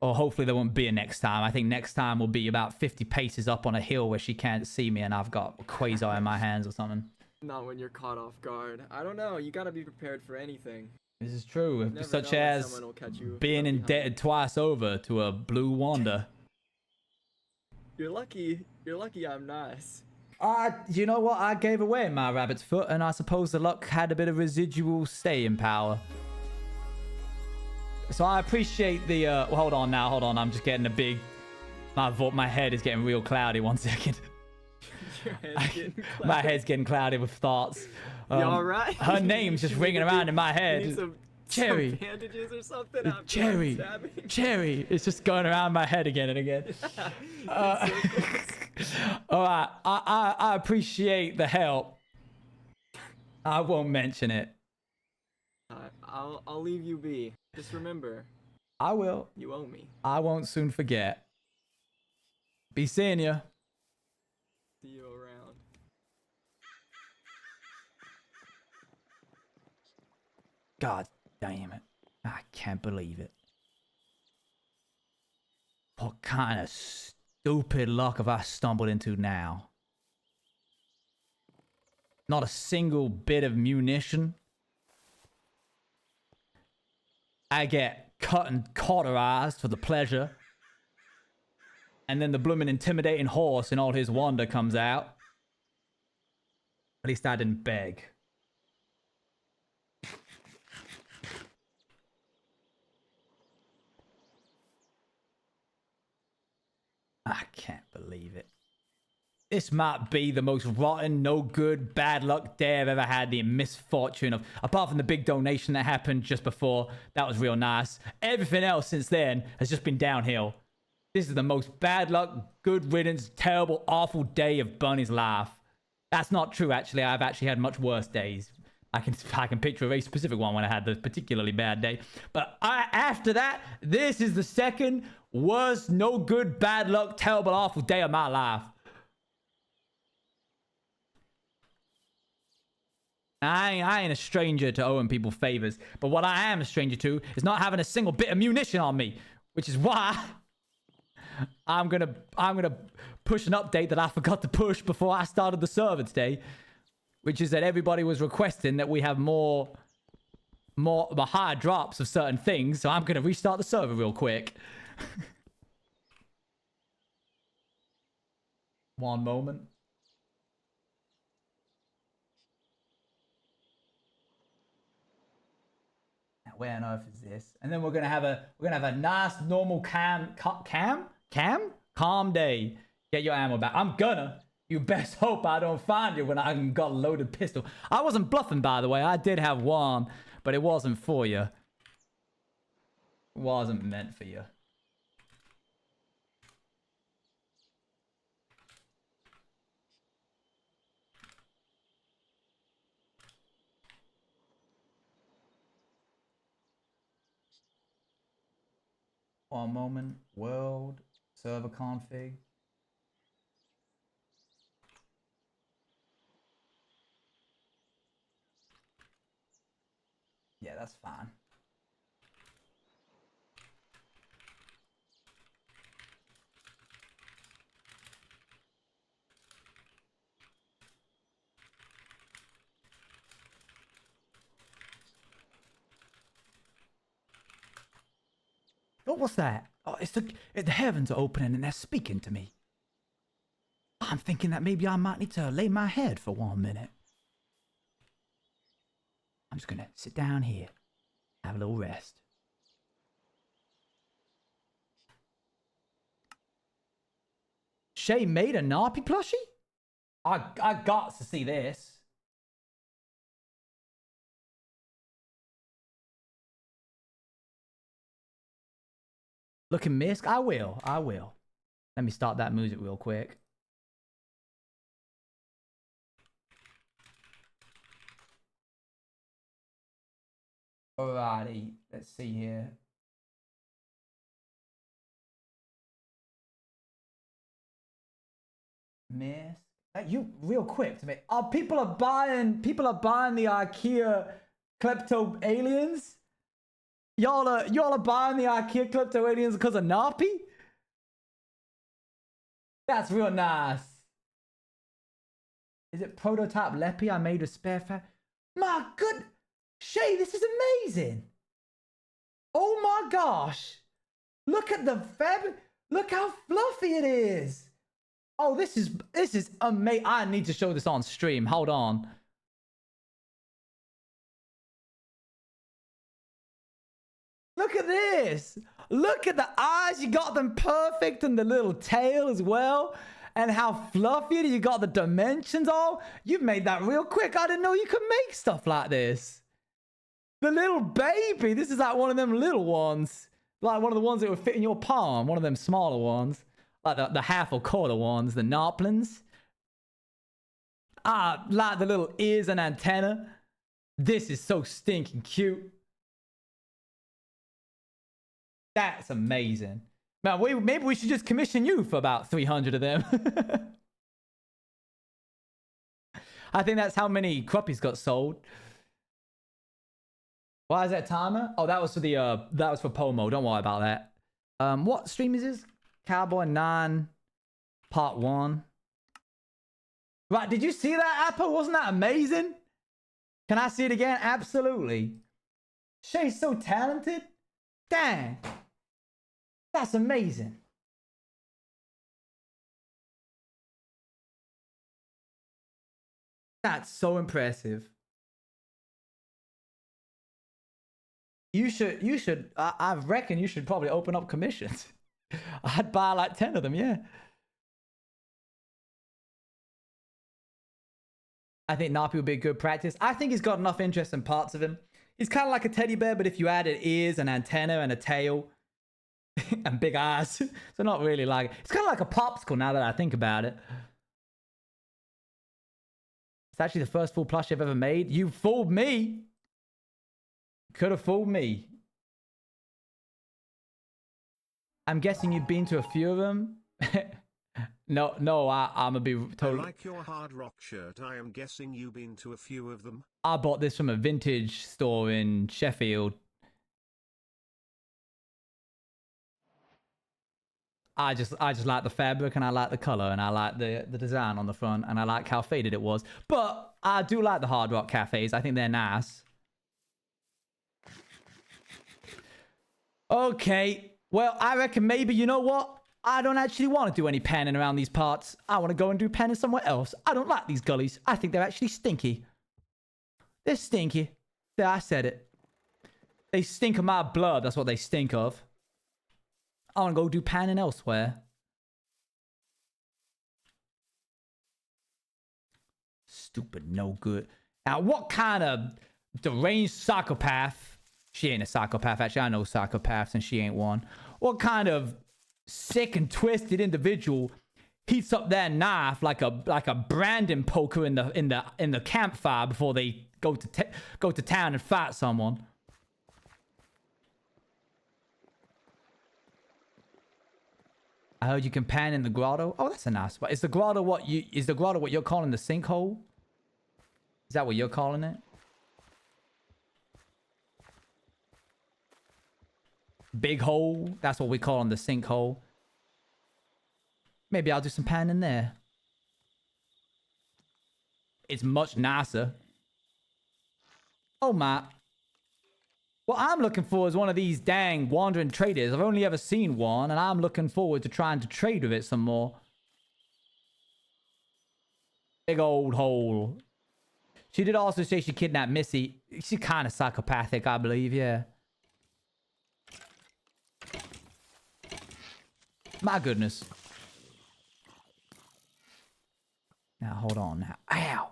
Or hopefully there won't be a next time. I think next time will be about 50 paces up on a hill where she can't see me and I've got a quasar in my hands or something. Not when you're caught off guard. I don't know. You gotta be prepared for anything. This is true. You never Such know when as someone will catch you being from behind. indebted twice over to a blue wanda. You're lucky. You're lucky I'm nice. You know what? I gave away my rabbit's foot, and I suppose the luck had a bit of residual staying power. So I appreciate the. Well, hold on now. Hold on. I'm just getting a big. My head is getting real cloudy. 1 second. Your head's getting cloudy. My head's getting cloudy with thoughts. You alright? Her name's just ringing around in my head. Cherry. Some bandages or something. after Cherry. stabbing? Cherry. It's just going around my head again and again. All right. I appreciate the help. I won't mention it. I'll leave you be. Just remember, I will. you owe me. I won't soon forget. Be seeing ya. See you around. God damn it. I can't believe it. What kind of stupid luck have I stumbled into now? Not a single bit of munition. I get cut and cauterized for the pleasure. And then the bloomin' intimidating horse in all his wonder comes out. At least I didn't beg. I can't believe it. This might be the most rotten, no good, bad luck day I've ever had. The misfortune of, apart from the big donation that happened just before, that was real nice. Everything else since then has just been downhill. This is the most bad luck, good riddance, terrible, awful day of Bunny's life. That's not true, actually. I've actually had much worse days. I can picture a very specific one when I had the particularly bad day. But after that, this is the second worst, no good, bad luck, terrible, awful day of my life. I ain't a stranger to owing people favors, but what I am a stranger to is not having a single bit of munition on me, which is why I'm gonna push an update that I forgot to push before I started the server today, which is that everybody was requesting that we have more higher drops of certain things, so I'm gonna restart the server real quick. One moment. Where on earth is this? And then we're gonna have a nice normal calm day. Get your ammo back. I'm gonna. You best hope I don't find you when I got a loaded pistol. I wasn't bluffing, by the way. I did have one, but it wasn't for you. It wasn't meant for you. One moment. World. Server config. Yeah, that's fine. Oh, what's that? Oh, it's the heavens are opening and they're speaking to me. I'm thinking that maybe I might need to lay my head for 1 minute. I'm just gonna sit down here, have a little rest. Shay made a Narpy plushie? I got to see this. Looking Misk? I will. Let me start that music real quick. Alrighty, let's see here. Misk? You real quick to me. Oh, people are buying the IKEA klepto aliens? Y'all are buying the IKEA klepto aliens because of Narpy? That's real nice. Is it prototype Leppy I made with spare fat? My good Shay, this is amazing. Oh my gosh. Look at the fabric. Look how fluffy it is. Oh, this is amazing. I need to show this on stream. Hold on. Look at this. Look at the eyes. You got them perfect and the little tail as well. And how fluffy you got the dimensions all. You've made that real quick. I didn't know you could make stuff like this. The little baby. This is like one of them little ones. Like one of the ones that would fit in your palm. One of them smaller ones. Like the half or quarter ones. The Narplins. Like the little ears and antenna. This is so stinking cute. That's amazing. Man, maybe we should just commission you for about 300 of them. I think that's how many cruppies got sold. Why is that timer? Oh, that was for the that was for Pomo. Don't worry about that. What stream is this? Cowboy 9 Part 1. Right, did you see that, Apple? Wasn't that amazing? Can I see it again? Absolutely. Shay's so talented. Dang. That's amazing. That's so impressive. You should, I reckon you should probably open up commissions. I'd buy like 10 of them, yeah. I think Nappy would be a good practice. I think he's got enough interesting parts of him. He's kind of like a teddy bear, but if you added ears and antenna and a tail and big eyes, so not really like... It's kind of like a popsicle now that I think about it. It's actually the first full plush I've ever made. You fooled me. Could have fooled me. I'm guessing you've been to a few of them. No, I'm gonna be totally... I like your Hard Rock shirt. I am guessing you've been to a few of them. I bought this from a vintage store in Sheffield. I just like the fabric, and I like the color, and I like the design on the front, and I like how faded it was. But I do like the Hard Rock cafes. I think they're nice. Okay. Well, I reckon maybe, you know what? I don't actually want to do any panning around these parts. I want to go and do panning somewhere else. I don't like these gullies. I think they're actually stinky. They're stinky. There, I said it. They stink of my blood. That's what they stink of. I want to go do panning elsewhere. Stupid, no good. Now, what kind of deranged psychopath? She ain't a psychopath. Actually, I know psychopaths, and she ain't one. What kind of sick and twisted individual heats up their knife like a branding poker in the campfire before they go to town and fight someone? I heard you can pan in the grotto. Oh, that's a nice spot. Is the grotto what you're calling the sinkhole? Is that what you're calling it? Big hole. That's what we call on the sinkhole. Maybe I'll do some panning there. It's much nicer. Oh my. What I'm looking for is one of these dang wandering traders. I've only ever seen one, and I'm looking forward to trying to trade with it some more. Big old hole. She did also say she kidnapped Missy. She's kind of psychopathic, I believe, yeah. My goodness. Now, hold on now. Ow!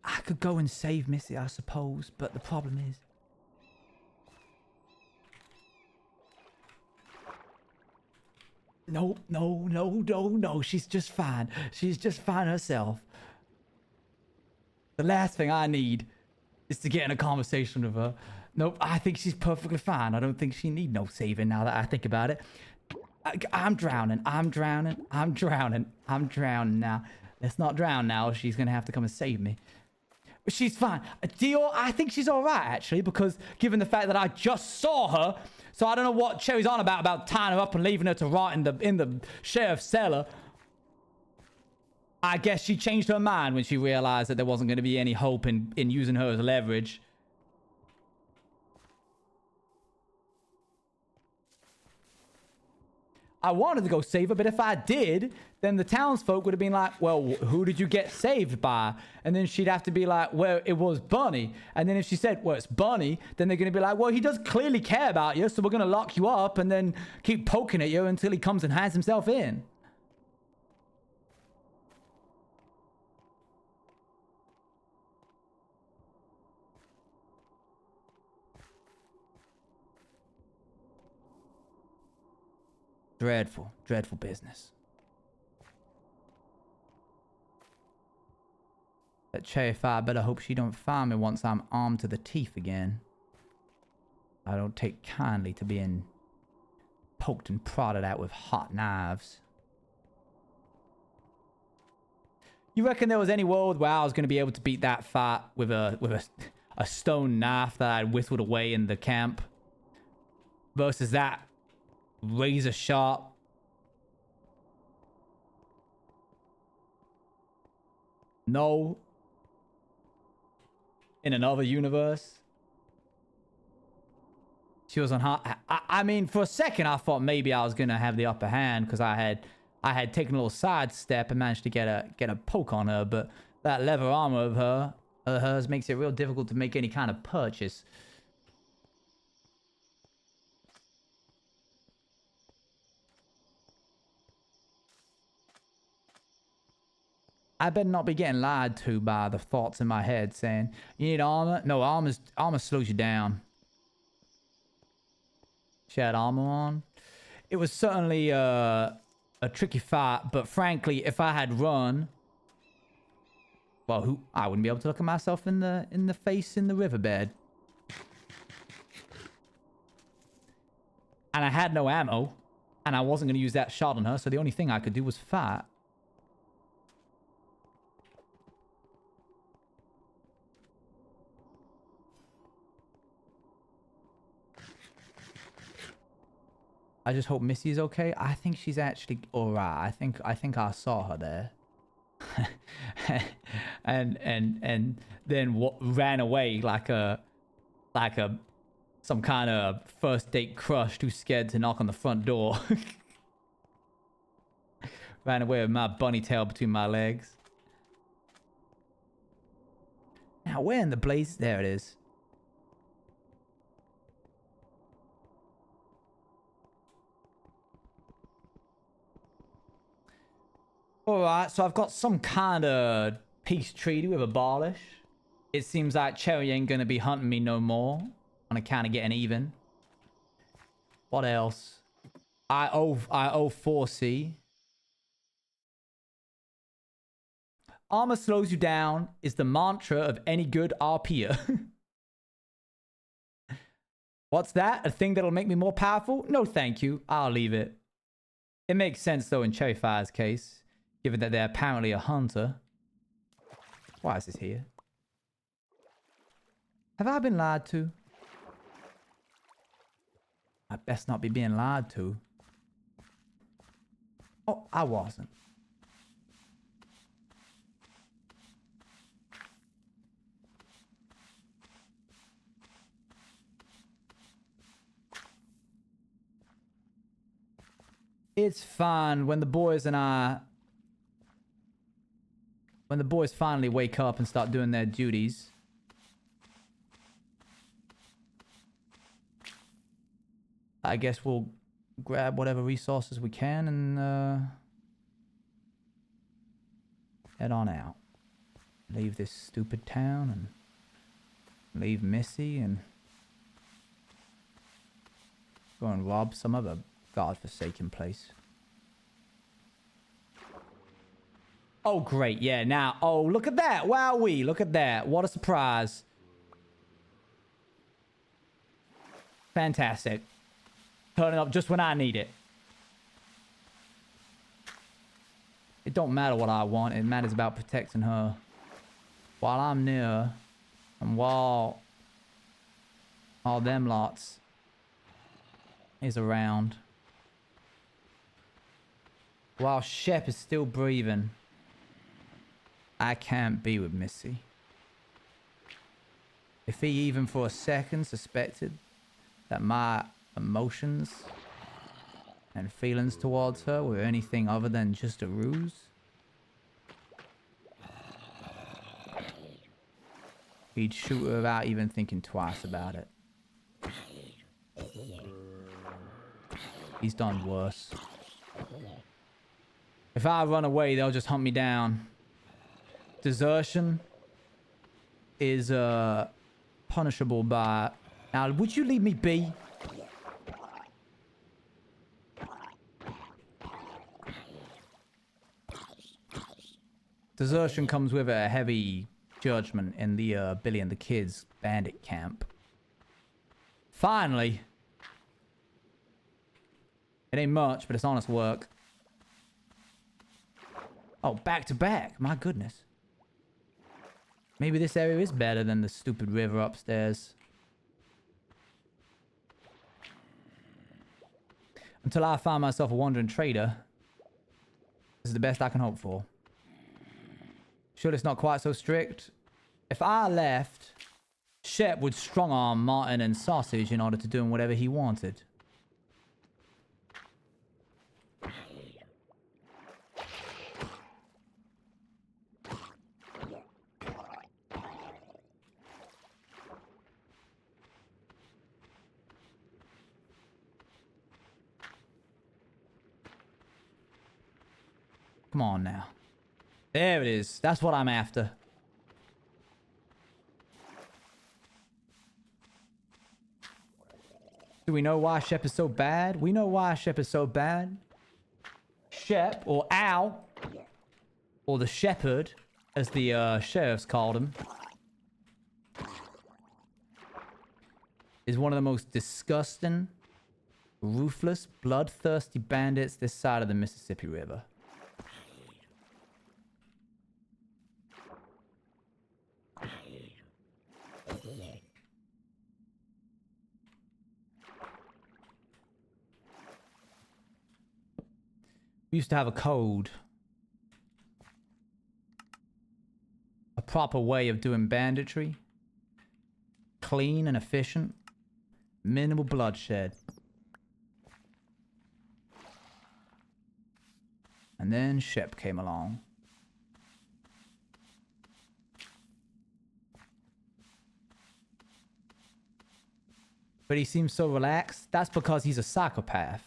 I could go and save Missy, I suppose, but the problem is... No. She's just fine. She's just fine herself. The last thing I need is to get in a conversation with her. Nope, I think she's perfectly fine. I don't think she need no saving now that I think about it. I'm drowning now. Let's not drown now. She's gonna have to come and save me. But she's fine. Dior, I think she's all right, actually, because given the fact that I just saw her, so I don't know what Cherry's on about tying her up and leaving her to rot in the sheriff's cellar. I guess she changed her mind when she realized that there wasn't going to be any hope in using her as leverage. I wanted to go save her, but if I did, then the townsfolk would have been like, well, who did you get saved by? And then she'd have to be like, well, it was Bunny. And then if she said, well, it's Bunny, then they're going to be like, well, he does clearly care about you, so we're going to lock you up and then keep poking at you until he comes and hands himself in. Dreadful, dreadful business. That Cherry-Fi, I better hope she don't find me once I'm armed to the teeth again. I don't take kindly to being poked and prodded at with hot knives. You reckon there was any world where I was going to be able to beat that fight with a stone knife that I'd whistled away in the camp versus that razor sharp? No. In another universe, she was on hot. I mean, for a second, I thought maybe I was gonna have the upper hand because I had taken a little sidestep and managed to get a poke on her. But that leather armor of hers makes it real difficult to make any kind of purchase. I better not be getting lied to by the thoughts in my head saying, you need armor? No, armor slows you down. She had armor on. It was certainly a tricky fight, but frankly, if I had run, well, I wouldn't be able to look at myself in the face in the riverbed. And I had no ammo, and I wasn't going to use that shot on her, so the only thing I could do was fight. I just hope Missy's okay. I think she's actually all right. I think I saw her there. and then ran away like some kind of first date crush too scared to knock on the front door. Ran away with my bunny tail between my legs. Now where in the blaze? There it is. Alright, so I've got some kind of peace treaty with Abolish. It seems like Cherry ain't gonna be hunting me no more. On account of getting even. What else? I owe 4C. Armor slows you down is the mantra of any good RPer. What's that? A thing that'll make me more powerful? No thank you. I'll leave it. It makes sense though in Cherryfire's case. Given that they're apparently a hunter. Why is this here? Have I been lied to? I best not be being lied to. Oh, I wasn't. It's fine when the boys finally wake up and start doing their duties. I guess we'll grab whatever resources we can and head on out. Leave this stupid town and leave Missy and go and rob some other godforsaken place. Oh, great. Yeah, now. Oh, look at that. Wowee. Look at that. What a surprise. Fantastic. Turning up just when I need it. It don't matter what I want. It matters about protecting her. While I'm near her. And while all them lots is around. While Shep is still breathing. I can't be with Missy. If he even for a second suspected that my emotions and feelings towards her were anything other than just a ruse, he'd shoot her without even thinking twice about it. He's done worse. If I run away, they'll just hunt me down. Desertion is punishable by... Now, would you leave me be? Desertion comes with a heavy judgment in the Billy and the Kids bandit camp. Finally. It ain't much, but it's honest work. Oh, back to back. My goodness. Maybe this area is better than the stupid river upstairs. Until I find myself a wandering trader, this is the best I can hope for. Sure, it's not quite so strict. If I left, Shep would strong-arm Martin and Sausage in order to do him whatever he wanted. Come on now. There it is. That's what I'm after. Do we know why Shep is so bad? We know why Shep is so bad. Shep, or Al, or the Shepherd, as the sheriffs called him, is one of the most disgusting, ruthless, bloodthirsty bandits this side of the Mississippi River. We used to have a code. A proper way of doing banditry. Clean and efficient. Minimal bloodshed. And then Shep came along. But he seems so relaxed. That's because he's a psychopath.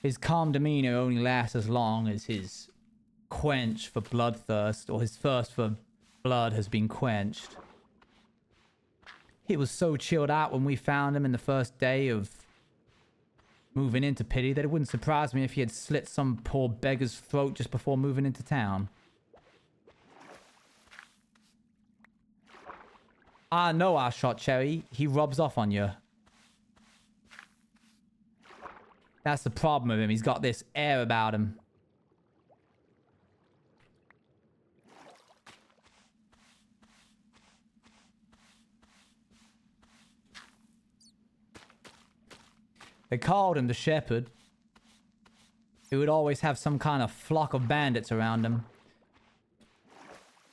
His calm demeanor only lasts as long as his quench for bloodthirst, or his thirst for blood, has been quenched. He was so chilled out when we found him in the first day of moving into Pity that it wouldn't surprise me if he had slit some poor beggar's throat just before moving into town. I know I shot Cherry. He rubs off on you. That's the problem with him. He's got this air about him. They called him the Shepherd. He would always have some kind of flock of bandits around him.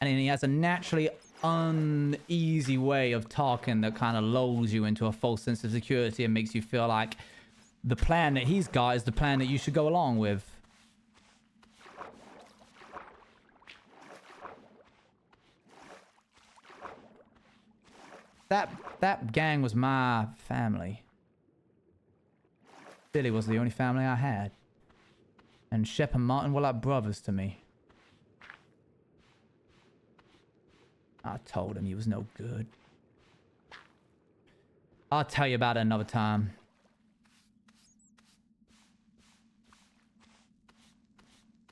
And he has a naturally uneasy way of talking that kind of lulls you into a false sense of security and makes you feel like the plan that he's got is the plan that you should go along with. That gang was my family. Billy was the only family I had. And Shep and Martin were like brothers to me. I told him he was no good. I'll tell you about it another time.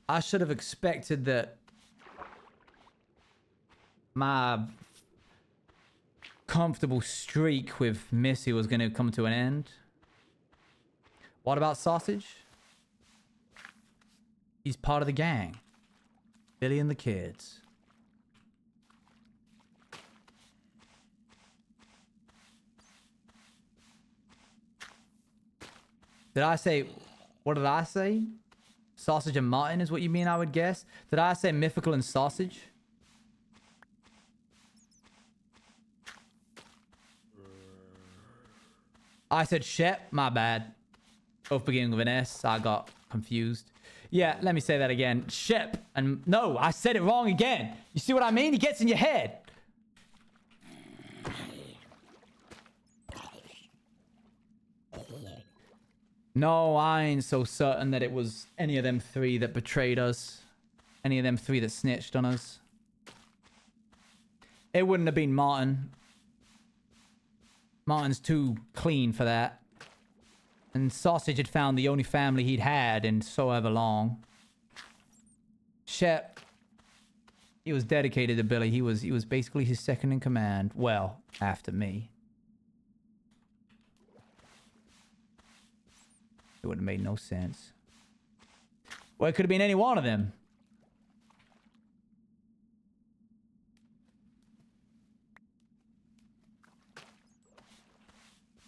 I should have expected that my comfortable streak with Missy was going to come to an end. What about Sausage? He's part of the gang. Billy and the kids. Did I say... What did I say? Sausage and Martin is what you mean, I would guess. Did I say Mythical and Sausage? I said Shep. My bad. Both beginning with an S. I got confused. Yeah, let me say that again. Shep. And no, I said it wrong again. You see what I mean? He gets in your head. No, I ain't so certain that it was any of them three that betrayed us. Any of them three that snitched on us. It wouldn't have been Martin. Martin's too clean for that. And Sausage had found the only family he'd had in so ever long. Shep, he was dedicated to Billy. He was basically his second in command. Well, after me. It would have made no sense. Well, it could have been any one of them.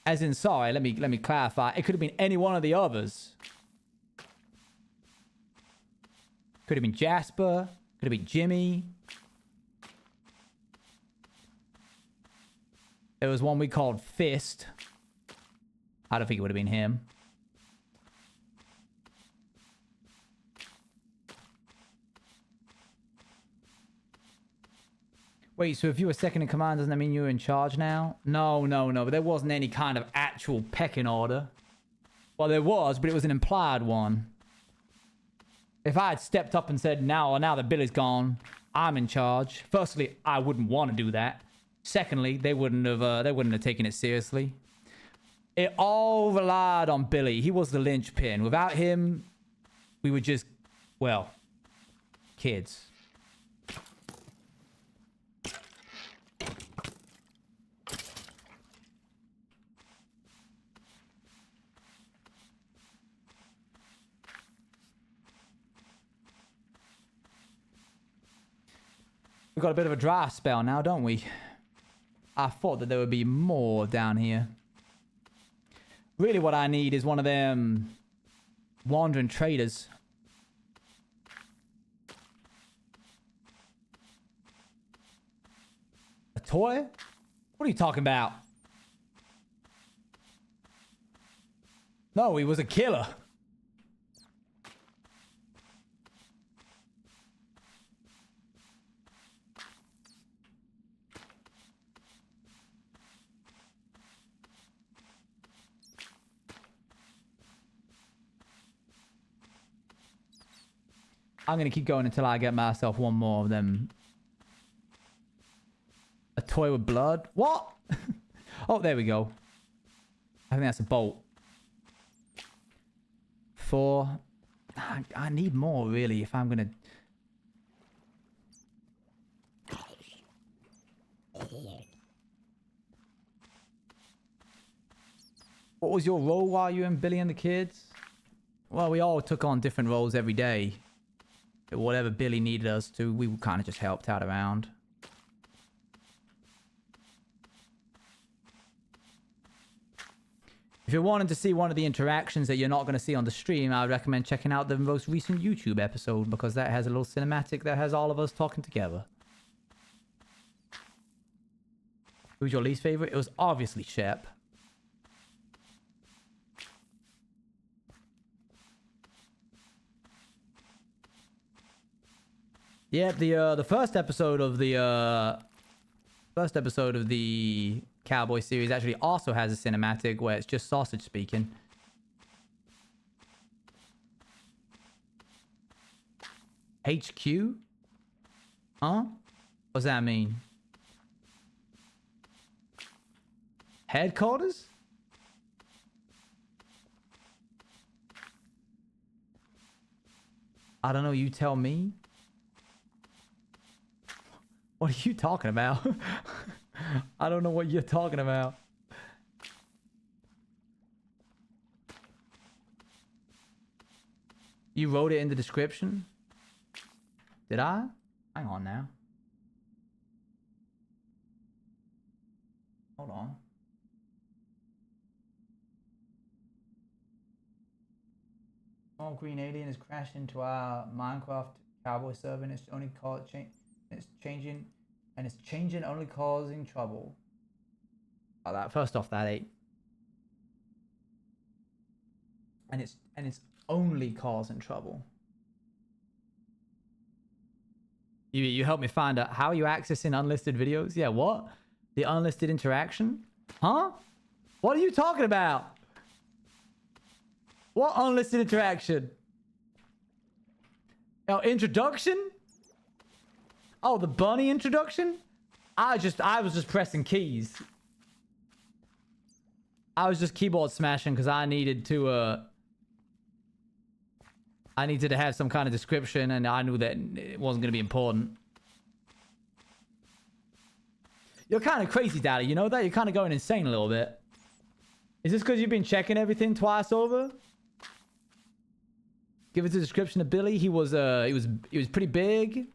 As in, sorry, let me clarify. It could have been any one of the others. Could have been Jasper. Could have been Jimmy. There was one we called Fist. I don't think it would have been him. Wait, so if you were second in command, doesn't that mean you're in charge now? No, no, no. But there wasn't any kind of actual pecking order. Well, there was, but it was an implied one. If I had stepped up and said, now that Billy's gone, I'm in charge. Firstly, I wouldn't want to do that. Secondly, they wouldn't have taken it seriously. It all relied on Billy. He was the linchpin. Without him, we were just, well, kids. We've got a bit of a dry spell now, don't we? I thought that there would be more down here. Really what I need is one of them wandering traders. A toy? What are you talking about? No, he was a killer. I'm going to keep going until I get myself one more of them. A toy with blood? What? Oh, there we go. I think that's a bolt. 4. I need more, really, if I'm going to... What was your role while you were in Billy and the Kids? Well, we all took on different roles every day. Whatever Billy needed us to, we kind of just helped out around. If you're wanting to see one of the interactions that you're not going to see on the stream, I would recommend checking out the most recent YouTube episode, because that has a little cinematic that has all of us talking together. Who's your least favorite? It was obviously Shep. Yeah, the first episode of the Cowboy series actually also has a cinematic where it's just Sausage speaking. HQ? Huh? What's that mean? Headquarters? I don't know, you tell me. What are you talking about? I don't know what you're talking about. You wrote it in the description? Did I? Hang on now. Hold on. Small green alien has crashed into our Minecraft Cowboy server and it's only called it's changing, only causing trouble. Oh, that first off, that ain't. And it's only causing trouble. You help me find out how are you accessing unlisted videos? Yeah, what? The unlisted interaction? Huh? What are you talking about? What unlisted interaction? Oh, introduction? Oh, the bunny introduction? I was just pressing keys. I was just keyboard smashing because I needed to have some kind of description and I knew that it wasn't going to be important. You're kind of crazy, Daddy. You know that? You're kind of going insane a little bit. Is this because you've been checking everything twice over? Give us a description of Billy. He was pretty big.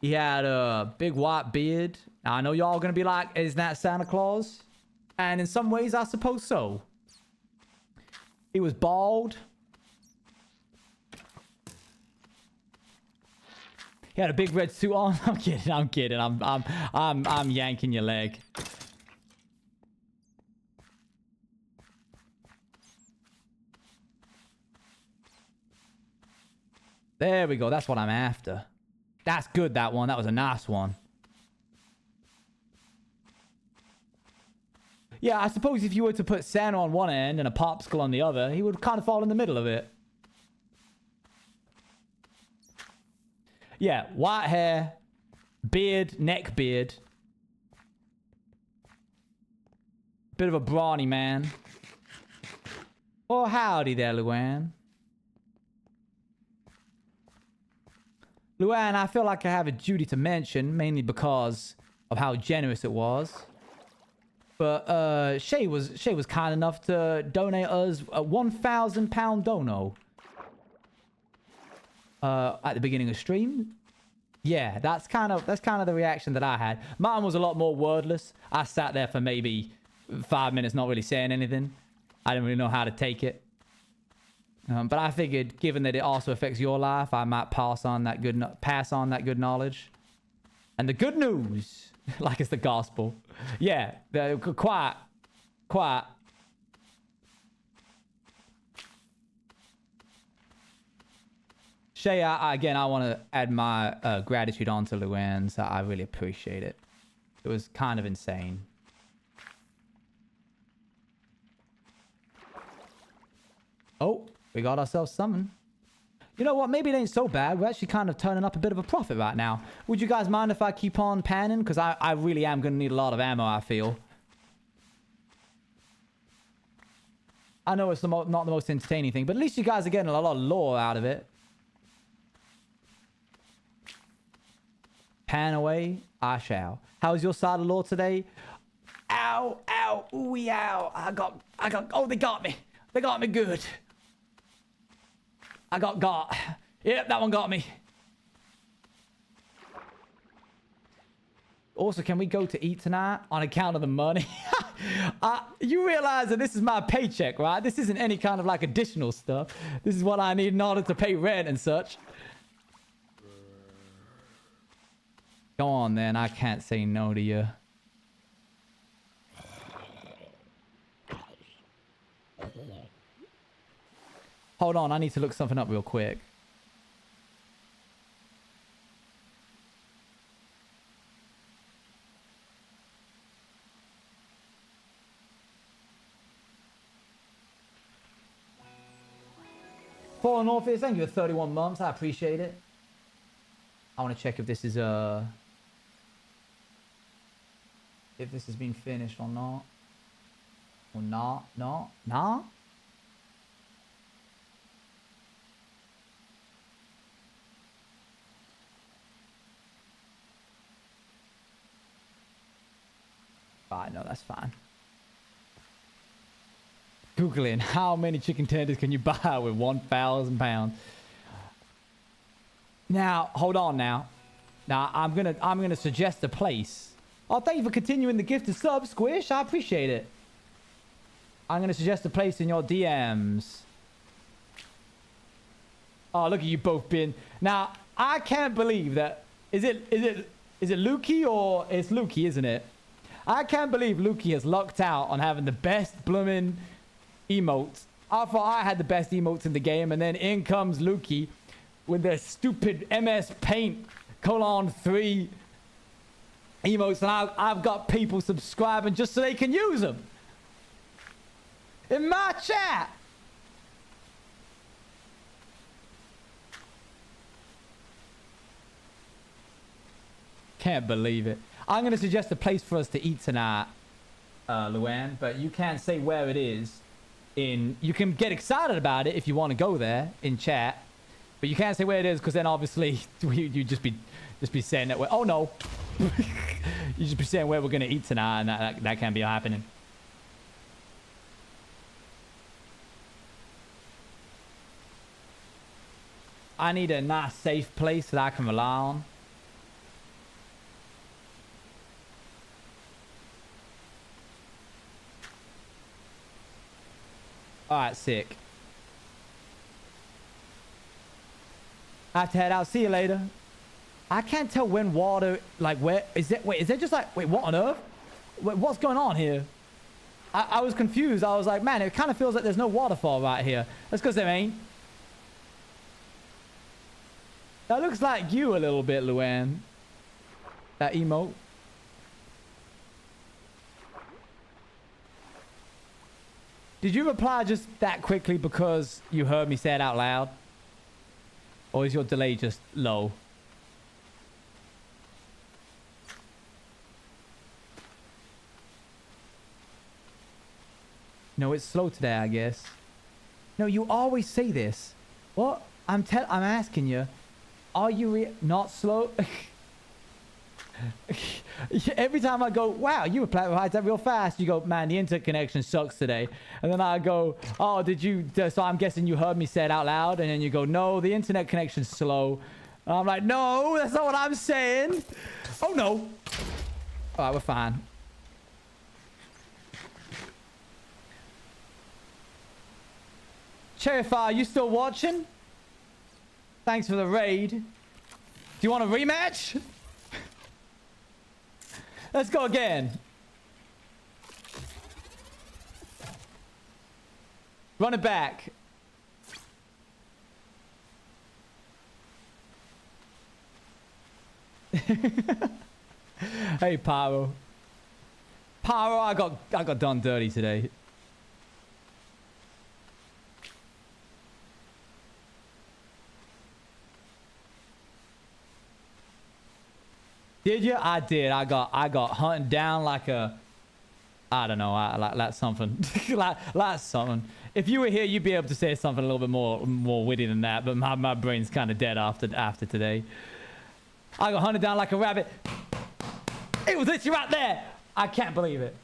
He had a big white beard. Now, I know y'all are going to be like, isn't that Santa Claus? And in some ways, I suppose so. He was bald. He had a big red suit on. I'm kidding. I'm yanking your leg. There we go. That's what I'm after. That's good, that one. That was a nice one. Yeah, I suppose if you were to put Santa on one end and a popsicle on the other, he would kind of fall in the middle of it. Yeah, white hair, beard, neck beard. Bit of a brawny man. Oh, howdy there, Luann. Luann, I feel like I have a duty to mention, mainly because of how generous it was. But Shay was kind enough to donate us a £1,000 dono. At the beginning of stream. Yeah, that's kind of the reaction that I had. Mine was a lot more wordless. I sat there for maybe 5 minutes not really saying anything. I didn't really know how to take it. But I figured, given that it also affects your life, I might pass on that good knowledge. And the good news, like it's the gospel. Yeah, quiet. Shay, again, I want to add my gratitude onto Luann's. I really appreciate it. It was kind of insane. Oh, we got ourselves something. You know what? Maybe it ain't so bad. We're actually kind of turning up a bit of a profit right now. Would you guys mind if I keep on panning? Because I really am going to need a lot of ammo, I feel. I know it's not the most entertaining thing, but at least you guys are getting a lot of lore out of it. Pan away, I shall. How's your side of lore today? Ow, ow, ooh, ow. Oh, they got me. They got me good. I got. Yep, that one got me. Also, can we go to eat tonight on account of the money? You realize that this is my paycheck, right? This isn't any kind of like additional stuff. This is what I need in order to pay rent and such. Go on, then. I can't say no to you. Hold on, I need to look something up real quick. Fallen Orpheus, thank you for 31 months. I appreciate it. I want to check if this is if this has been finished or not. Or not. Alright, no, that's fine. Googling how many chicken tenders can you buy with £1,000? Now, hold on now. Now, I'm gonna suggest a place. Oh, thank you for continuing the gift of sub, Squish. I appreciate it. I'm gonna suggest a place in your DMs. Oh, look at you both being. Now, I can't believe that. Is it Lukey or it's Lukey, isn't it? I can't believe Lukey has lucked out on having the best blooming emotes. I thought I had the best emotes in the game, and then in comes Lukey with their stupid MS Paint :3 emotes, and I've got people subscribing just so they can use them in my chat. Can't believe it. I'm going to suggest a place for us to eat tonight, Luann, but you can't say where it is. You can get excited about it if you want to go there in chat, but you can't say where it is because then obviously you just be saying that. Oh no, you just be saying where we're going to eat tonight, and that can't be happening. I need a nice safe place that I can rely on. Alright, sick. I have to head out. See you later. I can't tell when water, like where, is it, wait, is it just like, wait, what on earth? Wait, what's going on here? I was confused. I was like, man, it kind of feels like there's no waterfall right here. That's because there ain't. That looks like you a little bit, Luann. That emote. Did you reply just that quickly because you heard me say it out loud? Or is your delay just low? No, it's slow today, I guess. No, you always say this. What? I'm asking you. Are you not slow? Every time I go, wow, you replied that real fast. You go, man, the internet connection sucks today. And then I go, oh, did you? So I'm guessing you heard me say it out loud. And then you go, no, the internet connection's slow. And I'm like, no, that's not what I'm saying. Oh, no. All right, we're fine. Cherify, are you still watching? Thanks for the raid. Do you want a rematch? Let's go again. Run it back. Hey, Pyro. Pyro, I got done dirty today. Did you? I did. I got hunted down like a, I don't know, like something, like something. If you were here, you'd be able to say something a little bit more witty than that. But my brain's kind of dead after today. I got hunted down like a rabbit. It was literally right there. I can't believe it.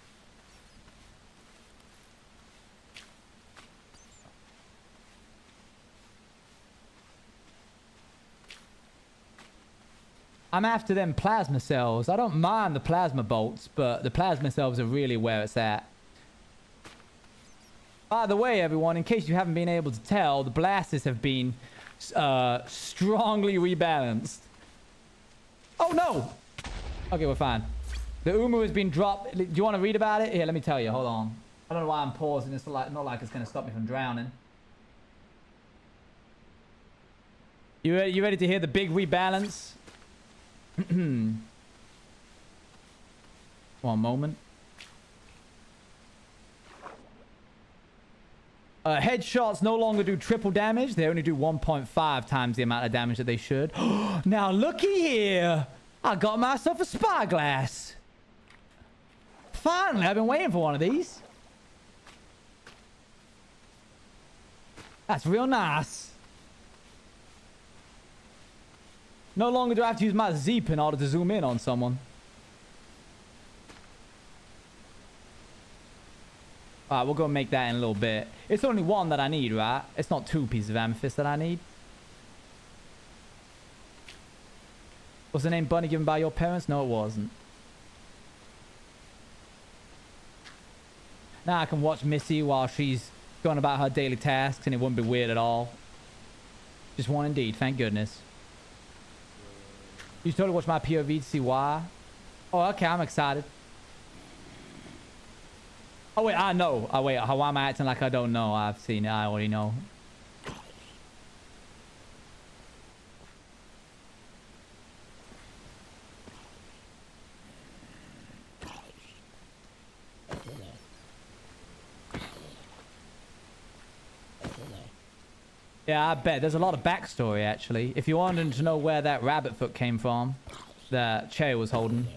I'm after them plasma cells. I don't mind the plasma bolts, but the plasma cells are really where it's at. By the way, everyone, in case you haven't been able to tell, the blasters have been strongly rebalanced. Oh, no! Okay, we're fine. The Umu has been dropped. Do you want to read about it? Here, let me tell you. Hold on. I don't know why I'm pausing. It's not like it's going to stop me from drowning. You ready to hear the big rebalance? One moment. Headshots no longer do triple damage. They only do 1.5 times the amount of damage that they should. Now looky here. I got myself a spyglass. Finally, I've been waiting for one of these. That's real nice. No longer do I have to use my Z in order to zoom in on someone. Alright, we'll go make that in a little bit. It's only one that I need, right? It's not 2 pieces of amethyst that I need. Was the name Bunny given by your parents? No, it wasn't. Now I can watch Missy while she's going about her daily tasks and it wouldn't be weird at all. Just one indeed, thank goodness. You should totally watch my POV to see why. Oh, okay, I'm excited. Oh, wait, I know. Oh, wait, why am I acting like I don't know? I've seen it. I already know. Yeah, I bet. There's a lot of backstory, actually. If you wanted to know where that rabbit foot came from, that Cherry was holding,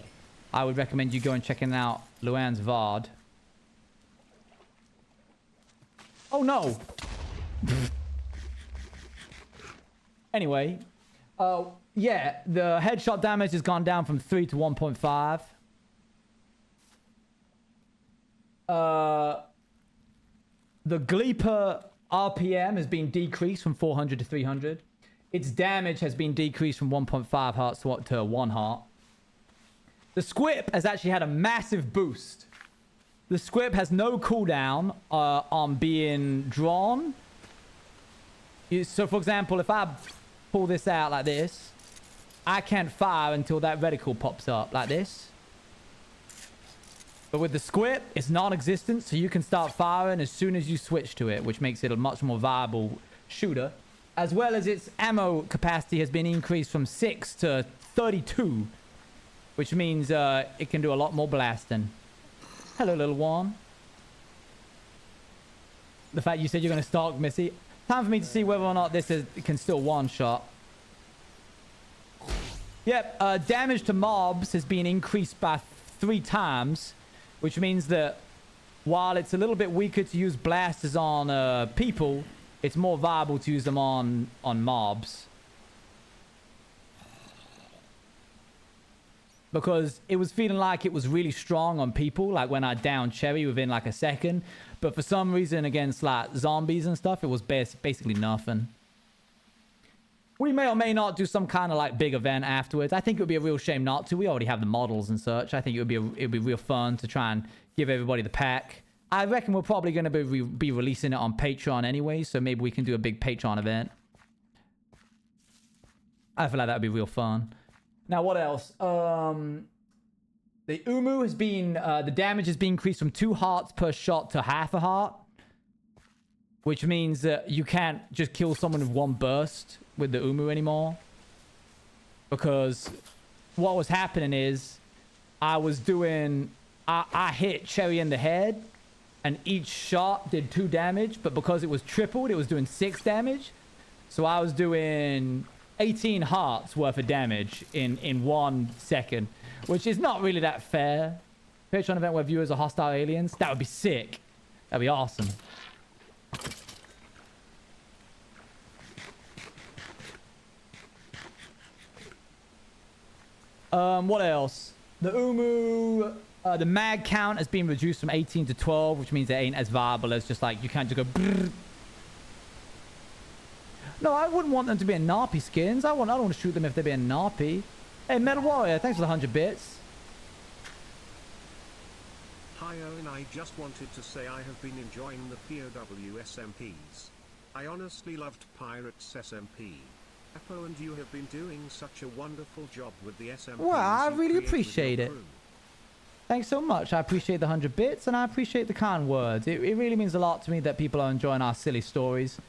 I would recommend you going checking out Luann's VOD. Oh, no! Anyway. Yeah, the headshot damage has gone down from 3 to 1.5. The Gleeper RPM has been decreased from 400 to 300. Its damage has been decreased from 1.5 hearts to 1 heart. The Squip has actually had a massive boost. The Squip has no cooldown on being drawn. So, for example, if I pull this out like this, I can't fire until that reticle pops up like this. But with the Squip, it's non-existent, so you can start firing as soon as you switch to it, which makes it a much more viable shooter. As well as its ammo capacity has been increased from 6 to 32, which means it can do a lot more blasting. Hello, little one. The fact you said you're going to stalk Missy. Time for me to see whether or not this can still one-shot. Yep, damage to mobs has been increased by 3 times, which means that while it's a little bit weaker to use blasters on people, it's more viable to use them on mobs. Because it was feeling like it was really strong on people, like when I downed Cherry within like a second. But for some reason against like zombies and stuff, it was basically nothing. We may or may not do some kind of like big event afterwards. I think it would be a real shame not to. We already have the models and such. I think it would be real fun to try and give everybody the pack. I reckon we're probably going to be releasing it on Patreon anyway, so maybe we can do a big Patreon event. I feel like that would be real fun. Now, what else? The Umu has been... the damage has been increased from 2 hearts per shot to half a heart. Which means that you can't just kill someone with 1 burst with the Umu anymore. Because what was happening is... I was doing... I hit Cherry in the head. And each shot did 2 damage. But because it was tripled, it was doing 6 damage. So I was doing... 18 hearts worth of damage in 1 second, which is not really that fair. Patreon event where viewers are hostile aliens. That would be sick. That'd be awesome. What else? The Umu, the mag count has been reduced from 18 to 12, which means it ain't as viable as just like, you can't just go brrr. No, I wouldn't want them to be in Narpy skins. I don't want to shoot them if they're being Narpy. Hey, Metal Warrior, thanks for the 100 bits. Hi Owen, I just wanted to say I have been enjoying the POW SMPs. I honestly loved Pirates SMP. Apo and you have been doing such a wonderful job with the SMPs. Well, I really appreciate it. Thanks so much. I appreciate the 100 bits and I appreciate the kind words. It really means a lot to me that people are enjoying our silly stories.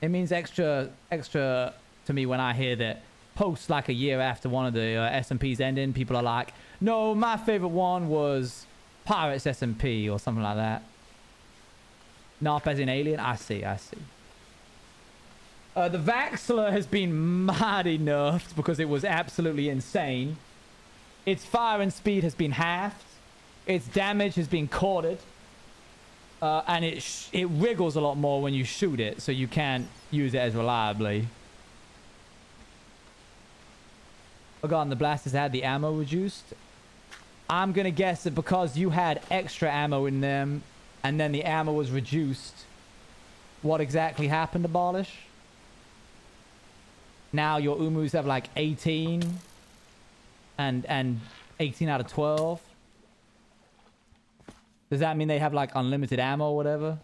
It means extra to me when I hear that posts like a year after one of the SMPs ending, people are like, no, my favorite one was Pirates SMP or something like that. Narp as in alien? I see. The Vaxler has been mighty nerfed because it was absolutely insane. Its fire and speed has been halved. Its damage has been quartered. And it wriggles a lot more when you shoot it, so you can't use it as reliably. Forgotten the blasters had the ammo reduced. I'm gonna guess that because you had extra ammo in them, and then the ammo was reduced, what exactly happened, Abolish? Now your Umus have like 18, and 18 out of 12. Does that mean they have like unlimited ammo or whatever?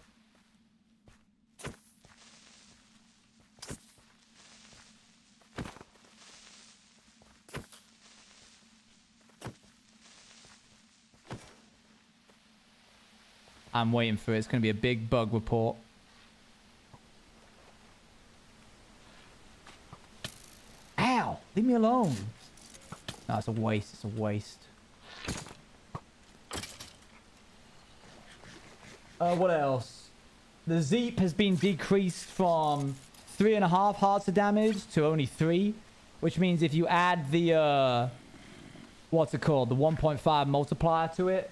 I'm waiting for it. It's going to be a big bug report. Ow! Leave me alone. No, it's a waste. It's a waste. What else? The Zeep has been decreased from 3.5 hearts of damage to only 3. Which means if you add the, what's it called? The 1.5 multiplier to it.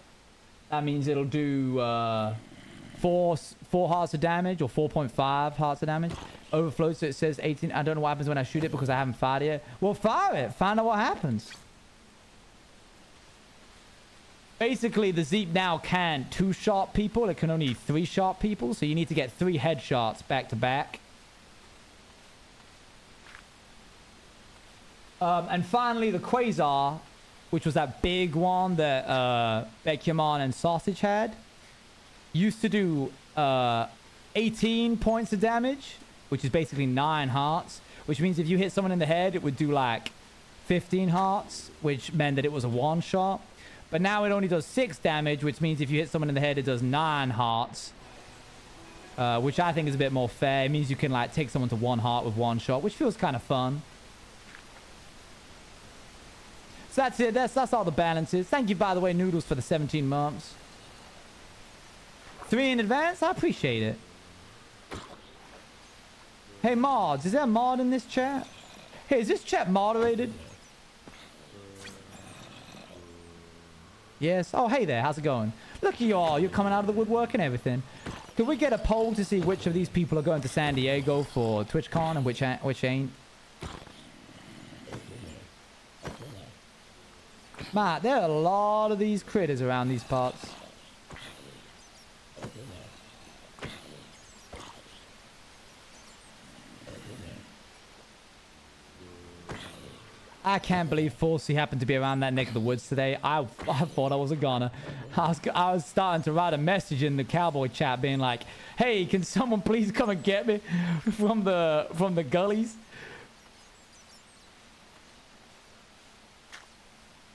That means it'll do 4 hearts of damage or 4.5 hearts of damage. Overflow, so it says 18. I don't know what happens when I shoot it because I haven't fired it yet. Well, fire it. Find out what happens. Basically, the Zeep now can 2-shot people. It can only 3-shot people. So you need to get 3 headshots back to back. And finally, the Quasar, which was that big one that Bekyamon and Sausage had, used to do 18 points of damage, which is basically 9 hearts. Which means if you hit someone in the head, it would do like 15 hearts, which meant that it was a one-shot. But now it only does 6 damage, which means if you hit someone in the head, it does 9 hearts. Which I think is a bit more fair. It means you can like take someone to 1 heart with 1 shot, which feels kind of fun. So that's it. That's all the balances. Thank you, by the way, Noodles, for the 17 months. 3 in advance? I appreciate it. Hey, mods, is there a mod in this chat? Hey, is this chat moderated? Yes. Oh, hey there. How's it going? Look at you all. You're coming out of the woodwork and everything. Could we get a poll to see which of these people are going to San Diego for TwitchCon and which ain't? Matt, there are a lot of these critters around these parts. I can't believe Forsey happened to be around that neck of the woods today. I thought I was a goner. I was starting to write a message in the cowboy chat being like, hey, can someone please come and get me from the gullies?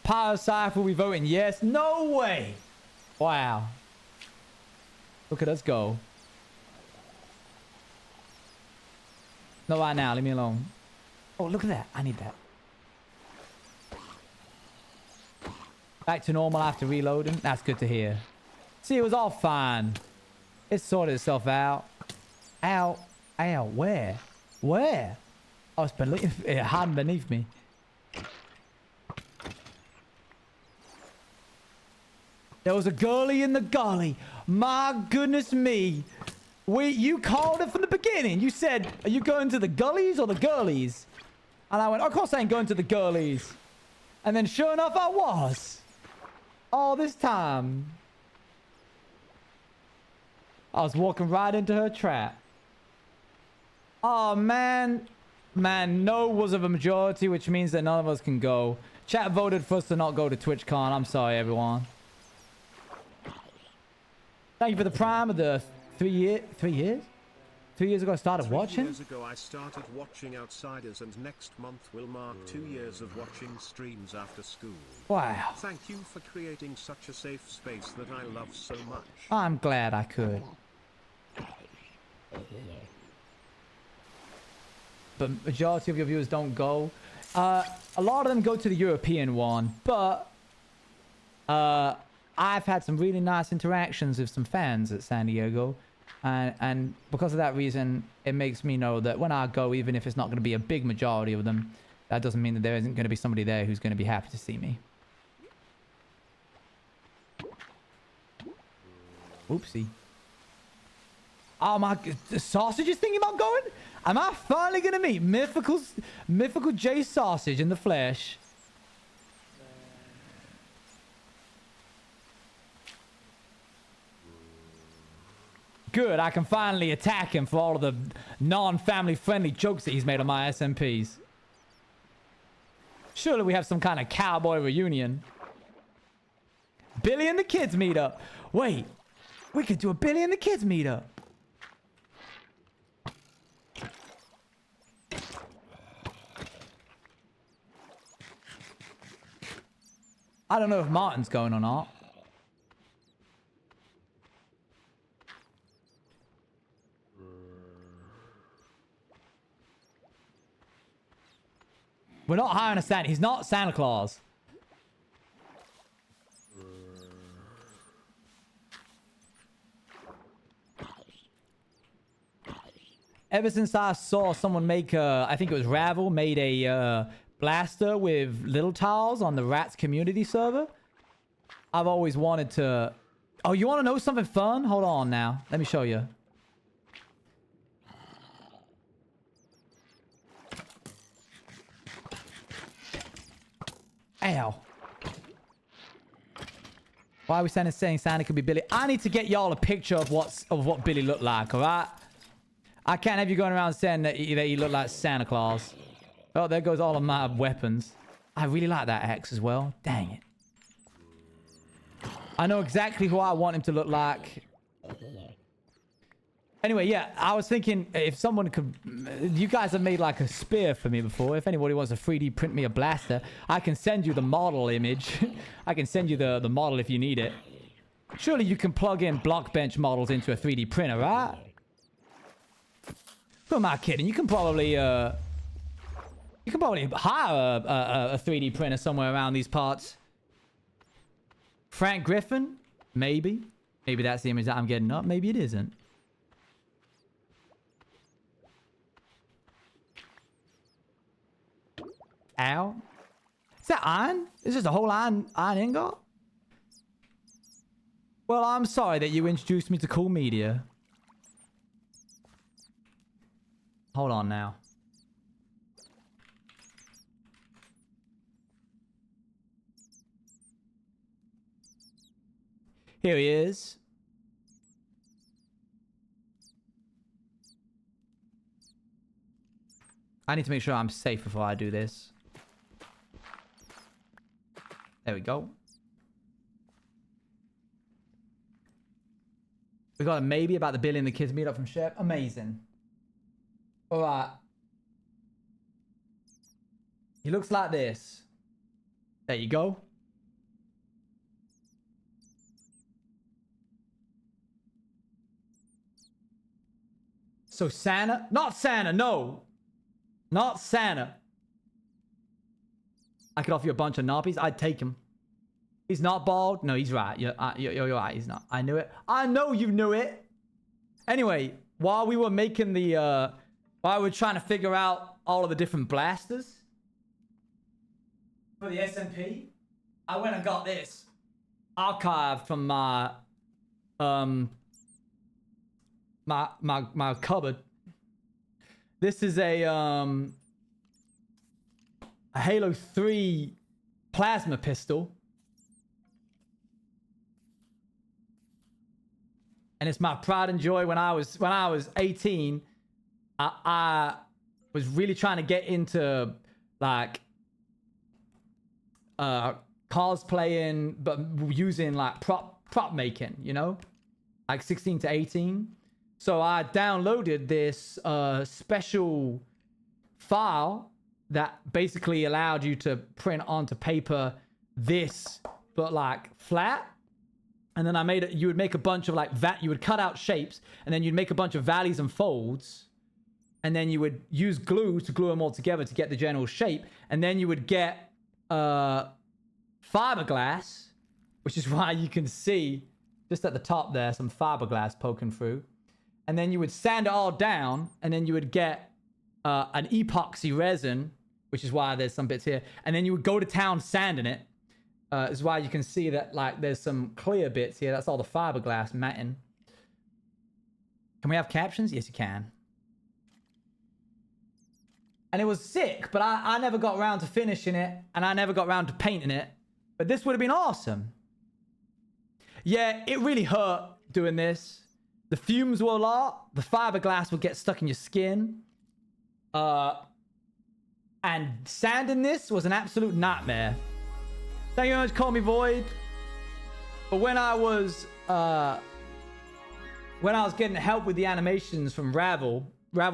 Power Cypher, we voting yes? No way! Wow. Look at us go. Not right now, leave me alone. Oh, look at that. I need that. Back to normal after reloading. That's good to hear. See, it was all fine. It sorted itself out. Ow. Ow. Where? Where? Oh, it's beneath, it hiding beneath me. There was a girlie in the gully. My goodness me. You called it from the beginning. You said, are you going to the gullies or the girlies? And I went, of course I ain't going to the girlies. And then sure enough, I was. All this time. I was walking right into her trap. Oh, man. Man, no was of a majority, which means that none of us can go. Chat voted for us to not go to TwitchCon. I'm sorry, everyone. Thank you for the prime of the 3 years? 2 years ago I started watching? 3 years ago I started watching Outsiders, and next month will mark 2 years of watching streams after school. Wow. Thank you for creating such a safe space that I love so much. I'm glad I could. But majority of your viewers don't go. A lot of them go to the European one, but I've had some really nice interactions with some fans at San Diego. And because of that reason, it makes me know that when I go, even if it's not going to be a big majority of them, that doesn't mean that there isn't going to be somebody there who's going to be happy to see me. Oopsie. Oh my, the sausage is thinking about going? Am I finally going to meet mythical J Sausage in the flesh? Good, I can finally attack him for all of the non-family friendly jokes that he's made on my SMPs. Surely we have some kind of cowboy reunion. Billy and the kids meet up. Wait, we could do a Billy and the kids meet up. I don't know if Martin's going or not. We're not hiring a Santa. He's not Santa Claus. Ever since I saw someone make a, I think it was Ravel, made a blaster with little tiles on the Rats community server, I've always wanted to... Oh, you want to know something fun? Hold on now. Let me show you. Ow. Why are we saying Santa could be Billy? I need to get y'all a picture of what Billy looked like, alright? I can't have you going around saying that you look like Santa Claus. Oh, there goes all of my weapons. I really like that axe as well. Dang it. I know exactly who I want him to look like. Anyway, yeah, I was thinking if someone could... You guys have made like a spear for me before. If anybody wants to 3D print me a blaster, I can send you the model image. I can send you the model if you need it. Surely you can plug in block bench models into a 3D printer, right? Who am I kidding? You can probably hire a 3D printer somewhere around these parts. Frank Griffin? Maybe. Maybe that's the image that I'm getting up. Maybe it isn't. Ow. Is that iron? Is this a whole iron ingot? Well, I'm sorry that you introduced me to cool media. Hold on now. Here he is. I need to make sure I'm safe before I do this. There we go. We got a maybe about the Billy and the kids meet up from Shep. Amazing. Alright. He looks like this. There you go. So Santa? Not Santa, no. Not Santa. I could offer you a bunch of knobbies. I'd take him. He's not bald. No, he's right. You're right. He's not. I knew it. I know you knew it. Anyway, while we were making the... while we were trying to figure out all of the different blasters for the SMP, I went and got this archive from my... my cupboard. This is a Halo 3 plasma pistol. And it's my pride and joy. When I was 18, I was really trying to get into like cosplaying, but using like prop making, you know, like 16 to 18. So I downloaded this special file that basically allowed you to print onto paper this, but like flat. And then I made it, you would make a bunch of like you would cut out shapes, and then you'd make a bunch of valleys and folds. And then you would use glue to glue them all together to get the general shape. And then you would get fiberglass, which is why you can see just at the top there, some fiberglass poking through. And then you would sand it all down, and then you would get an epoxy resin, which is why there's some bits here. And then you would go to town sanding it. Is why you can see that like there's some clear bits here. That's all the fiberglass matting. Can we have captions? Yes, you can. And it was sick, but I never got around to finishing it, and I never got around to painting it. But this would have been awesome. Yeah, it really hurt doing this. The fumes were a lot. The fiberglass would get stuck in your skin. And sanding this was an absolute nightmare. Thank you very much, Call Me Void. But when I was getting help with the animations from Ravel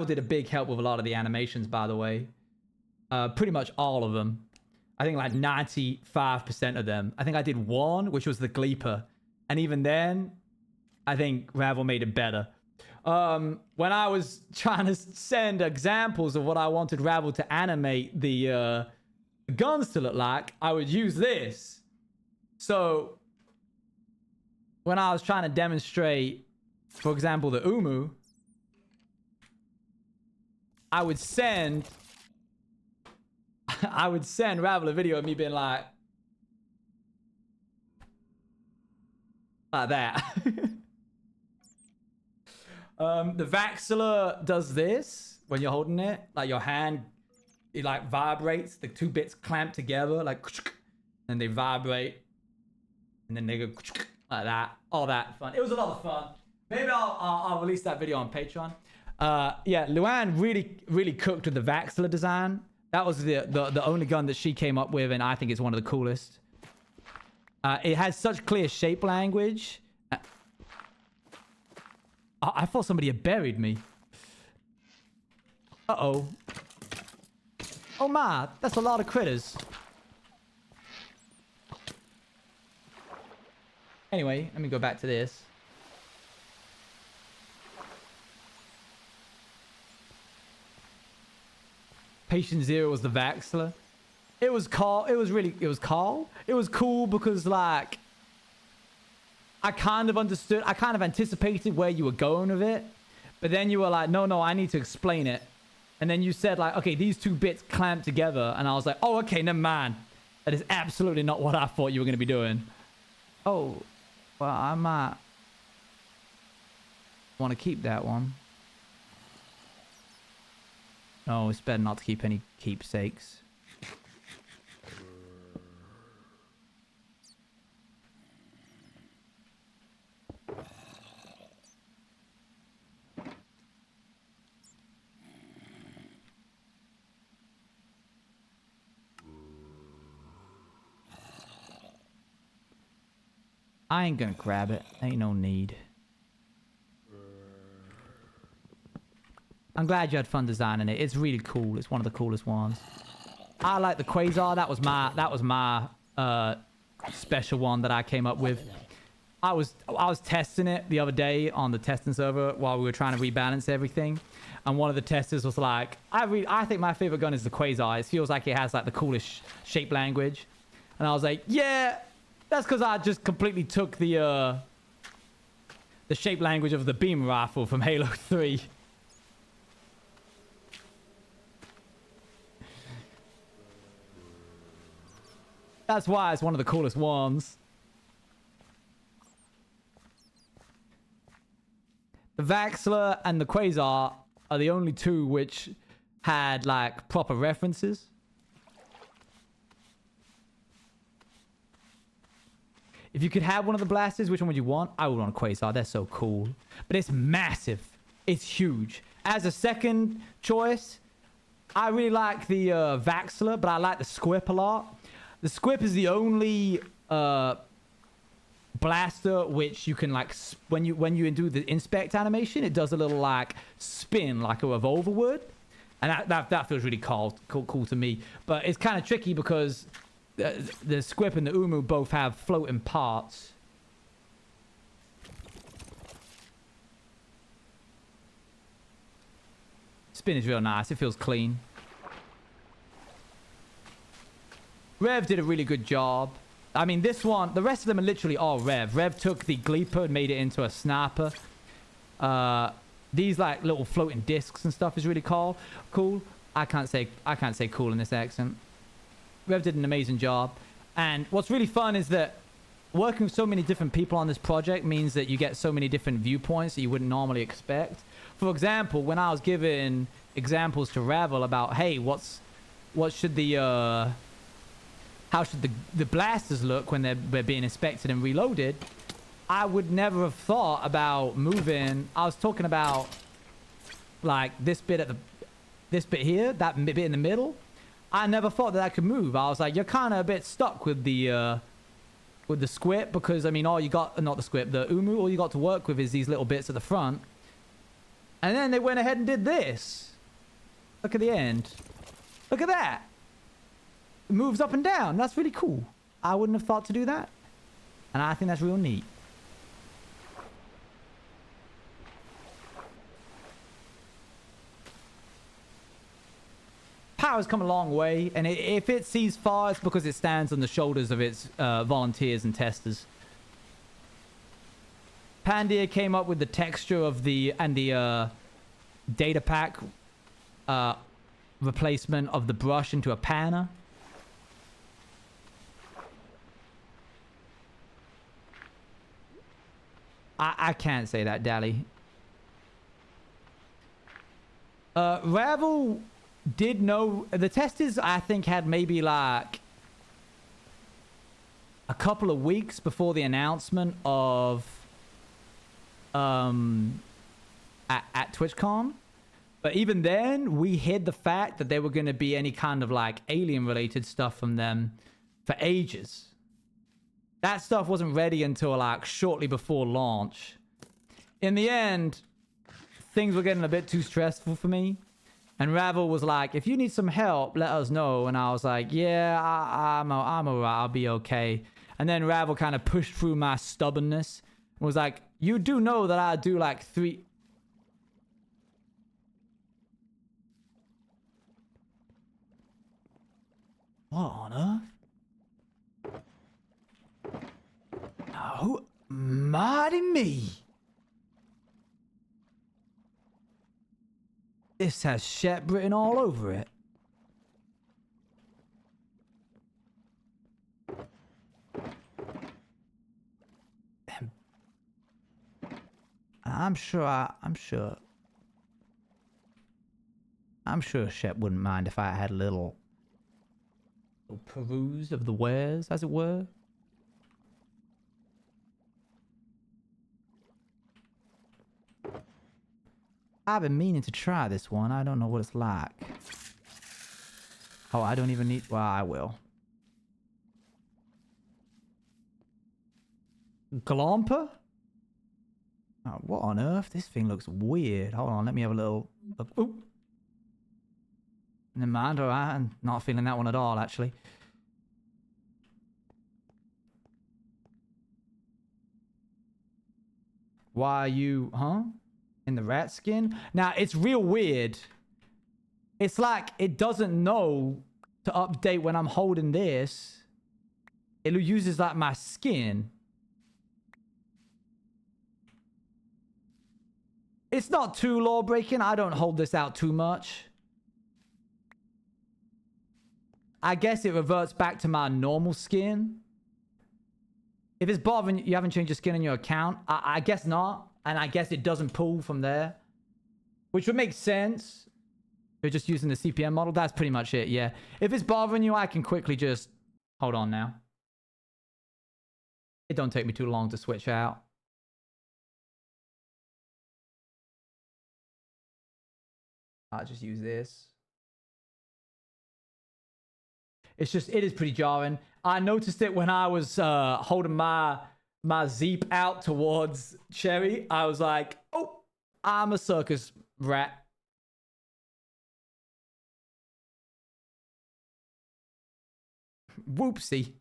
did a big help with a lot of the animations, by the way. Pretty much all of them. I think like 95% of them. I think I did one, which was the Gleeper. And even then, I think Ravel made it better. When I was trying to send examples of what I wanted Ravel to animate the guns to look like, I would use this. So when I was trying to demonstrate, for example, the Umu, I would send Ravel a video of me being like that. The Vaxilla does this when you're holding it, like your hand, it like vibrates. The two bits clamp together, like, and they vibrate, and then they go like that. All that fun. It was a lot of fun. Maybe I'll release that video on Patreon. Yeah, Luann really cooked with the Vaxilla design. That was the only gun that she came up with, and I think it's one of the coolest. It has such clear shape language. I thought somebody had buried me. Uh-oh. Oh my, that's a lot of critters. Anyway, let me go back to this. Patient Zero was the Vaxilla. It was cool because like I kind of understood, I kind of anticipated where you were going with it, but then you were like, no, I need to explain it. And then you said like, okay, these two bits clamp together. And I was like, oh, okay, never mind. That is absolutely not what I thought you were going to be doing. Oh, well, I might want to keep that one. Oh, it's better not to keep any keepsakes. I ain't gonna grab it. Ain't no need. I'm glad you had fun designing it. It's really cool. It's one of the coolest ones. I like the Quasar. That was my special one that I came up with. I was testing it the other day on the testing server while we were trying to rebalance everything. And one of the testers was like, I think my favorite gun is the Quasar. It feels like it has like the coolest shape language. And I was like, yeah, that's because I just completely took the shape language of the beam rifle from Halo 3. That's why it's one of the coolest ones. The Vaxler and the Quasar are the only two which had like proper references. If you could have one of the blasters, which one would you want? I would want a Quasar. They're so cool. But it's massive. It's huge. As a second choice, I really like the Vaxler, but I like the Squip a lot. The Squip is the only blaster which you can like when you do the inspect animation, it does a little like spin like a revolver would, and that feels really cool to me. But it's kind of tricky because the Squip and the Umu both have floating parts. Spin is real nice. It feels clean. Rev did a really good job. I mean, this one, the rest of them are literally all Rev. Rev took the Gleeper and made it into a sniper. These like little floating discs and stuff is really cool. I can't say cool in this accent. Rev did an amazing job. And what's really fun is that working with so many different people on this project means that you get so many different viewpoints that you wouldn't normally expect. For example, when I was giving examples to Ravel about, hey, how should the blasters look when they're being inspected and reloaded, I would never have thought about moving. I was talking about like this bit here, that bit in the middle. I never thought that I could move. I was like, you're kind of a bit stuck with the Squip, because I mean, all you got, not the Squip, the Umu, all you got to work with is these little bits at the front. And then they went ahead and did this. Look at the end. Look at that. It moves up and down. That's really cool. I wouldn't have thought to do that. And I think that's real neat. Power's come a long way, and if it sees far, it's because it stands on the shoulders of its volunteers and testers. Pandia came up with the texture of the data pack replacement of the brush into a panner. I can't say that, Dally. Ravel did know... The testers, I think, had maybe like a couple of weeks before the announcement of... at TwitchCon. But even then, we hid the fact that there were going to be any kind of like alien-related stuff from them for ages. That stuff wasn't ready until like shortly before launch. In the end, things were getting a bit too stressful for me. And Ravel was like, if you need some help, let us know. And I was like, yeah, I'm alright. I'll be okay. And then Ravel kind of pushed through my stubbornness and was like, you do know that I do like 3... What on earth? Oh, mighty me. This has Shep written all over it. I'm sure Shep wouldn't mind if I had a little peruse of the wares, as it were. I've been meaning to try this one. I don't know what it's like. Oh, I don't even need... Well, I will. Glomper? Oh, what on earth? This thing looks weird. Hold on, let me have a little look. Ooh. Never mind, alright. I'm not feeling that one at all, actually. Why are you... Huh? In the rat skin? Now, it's real weird. It's like it doesn't know to update when I'm holding this. It uses like my skin. It's not too law breaking. I don't hold this out too much. I guess it reverts back to my normal skin. If it's bothering you, haven't changed your skin in your account. I guess not. And I guess it doesn't pull from there. Which would make sense. You're just using the CPM model. That's pretty much it, yeah. If it's bothering you, I can quickly just... Hold on now. It don't take me too long to switch out. I'll just use this. It's just... It is pretty jarring. I noticed it when I was holding my Zeep out towards Cherry. I was like, oh, I'm a circus rat. Whoopsie.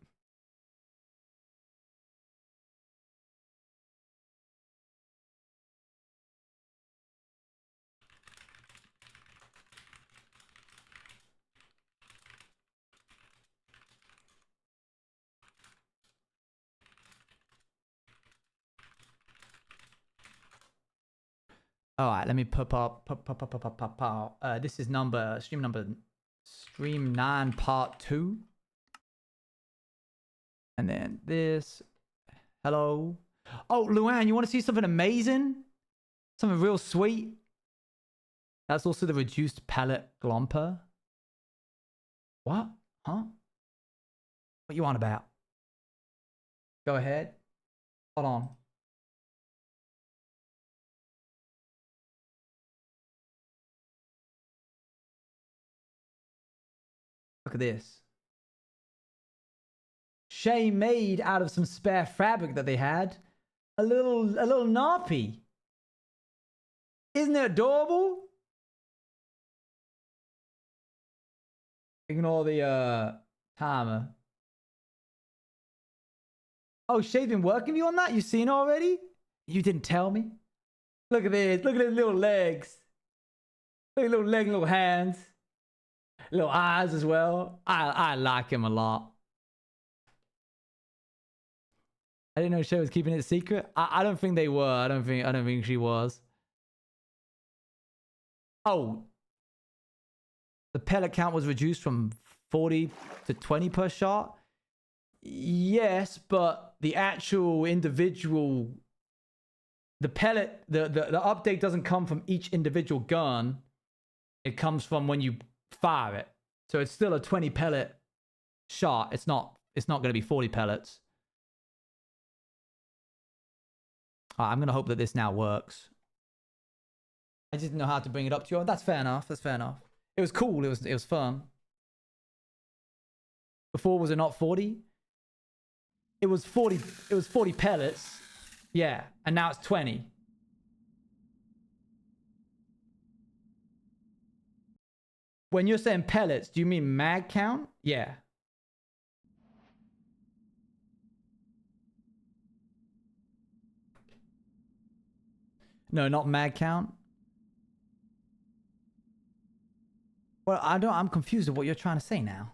All right, let me pop up. This is stream 9 part 2. And then this. Hello. Oh, Luann, you want to see something amazing? Something real sweet? That's also the reduced palette glomper. What? Huh? What you on about? Go ahead. Hold on. Look at this. Shay made out of some spare fabric that they had a little nappy. Isn't it adorable? Ignore the timer. Oh, Shay's been working with you on that? You seen it already? You didn't tell me. Look at this. Look at his little legs. Look at little legs, little hands. Little eyes as well. I like him a lot. I didn't know Shay was keeping it secret. I don't think they were. I don't think she was. Oh. The pellet count was reduced from 40 to 20 per shot. Yes, but the actual individual, the pellet, the update doesn't come from each individual gun. It comes from when you fire it. So it's still a 20 pellet shot. It's not going to be 40 pellets. I'm going to hope that this now works. I just didn't know how to bring it up to you. That's fair enough. That's fair enough. It was cool. It was fun. Before, was it not 40? It was 40. It was 40 pellets. Yeah. And now it's 20. When you're saying pellets, do you mean mag count? Yeah. No, not mag count. Well, I'm confused with what you're trying to say now.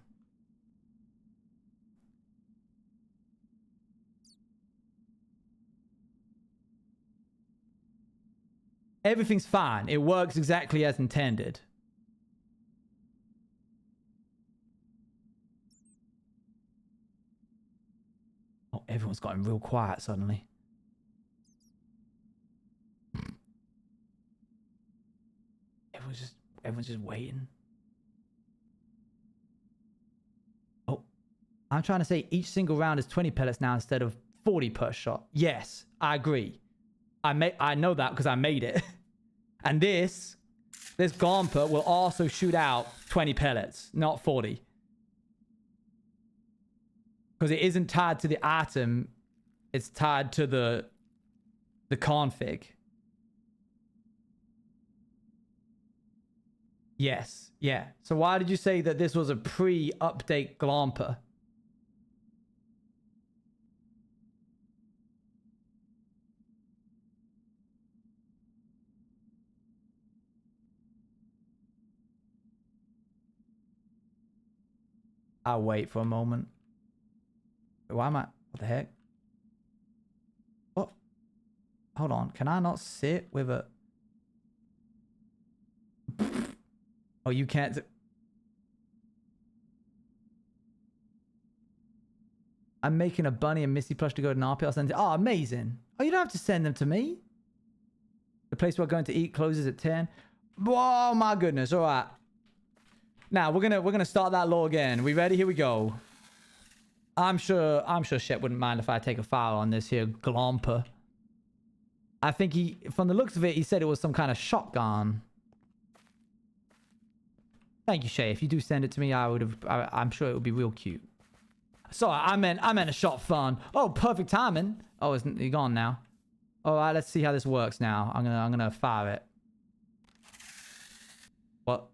Everything's fine. It works exactly as intended. Oh, everyone's gotten real quiet suddenly. Everyone's just waiting. Oh, I'm trying to say each single round is 20 pellets now instead of 40 per shot. Yes, I agree. I know that because I made it. And this Gomper will also shoot out 20 pellets, not 40. Because it isn't tied to the item, it's tied to the config. Yes, yeah. So why did you say that this was a pre-update Glomper? I'll wait for a moment. Why am I? What the heck? What? Hold on. Can I not sit with a... Oh, you can't... I'm making a bunny and Misty plush to go to an RP. I'll send it. Oh, amazing. Oh, you don't have to send them to me. The place we're going to eat closes at 10. Oh, my goodness. All right. Now, we're gonna start that law again. We ready? Here we go. I'm sure Shep wouldn't mind if I take a foul on this here Glomper. I think he, from the looks of it, he said it was some kind of shotgun. Thank you, Shay. If you do send it to me, I'm sure it would be real cute. Sorry, I meant a shot fun. Oh, perfect timing. Oh, isn't he gone now? All right, let's see how this works now. I'm gonna fire it. What?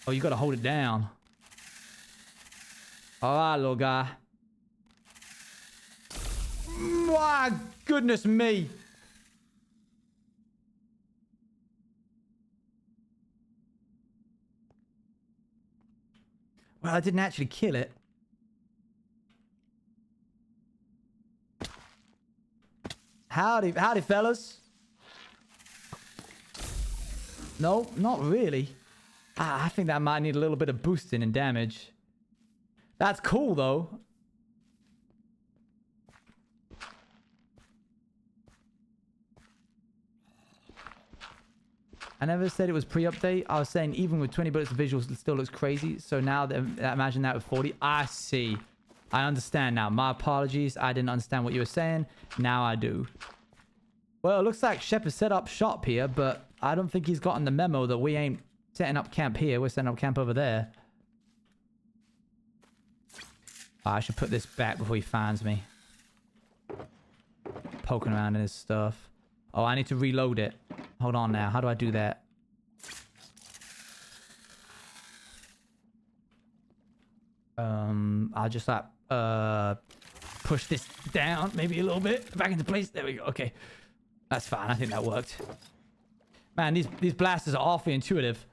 Oh, you gotta hold it down. All right, little guy. My goodness me. Well, I didn't actually kill it. Howdy, fellas. No, not really. I think that might need a little bit of boosting in damage. That's cool, though. I never said it was pre-update. I was saying even with 20 bullets, the visuals still looks crazy. So now, imagine that with 40. I see. I understand now. My apologies. I didn't understand what you were saying. Now I do. Well, it looks like Shep has set up shop here, but I don't think he's gotten the memo that we ain't setting up camp here. We're setting up camp over there. I should put this back before he finds me. Poking around in his stuff. Oh, I need to reload it. Hold on now. How do I do that? I'll just like push this down maybe a little bit back into place. There we go. Okay, that's fine. I think that worked. Man, these blasters are awfully intuitive.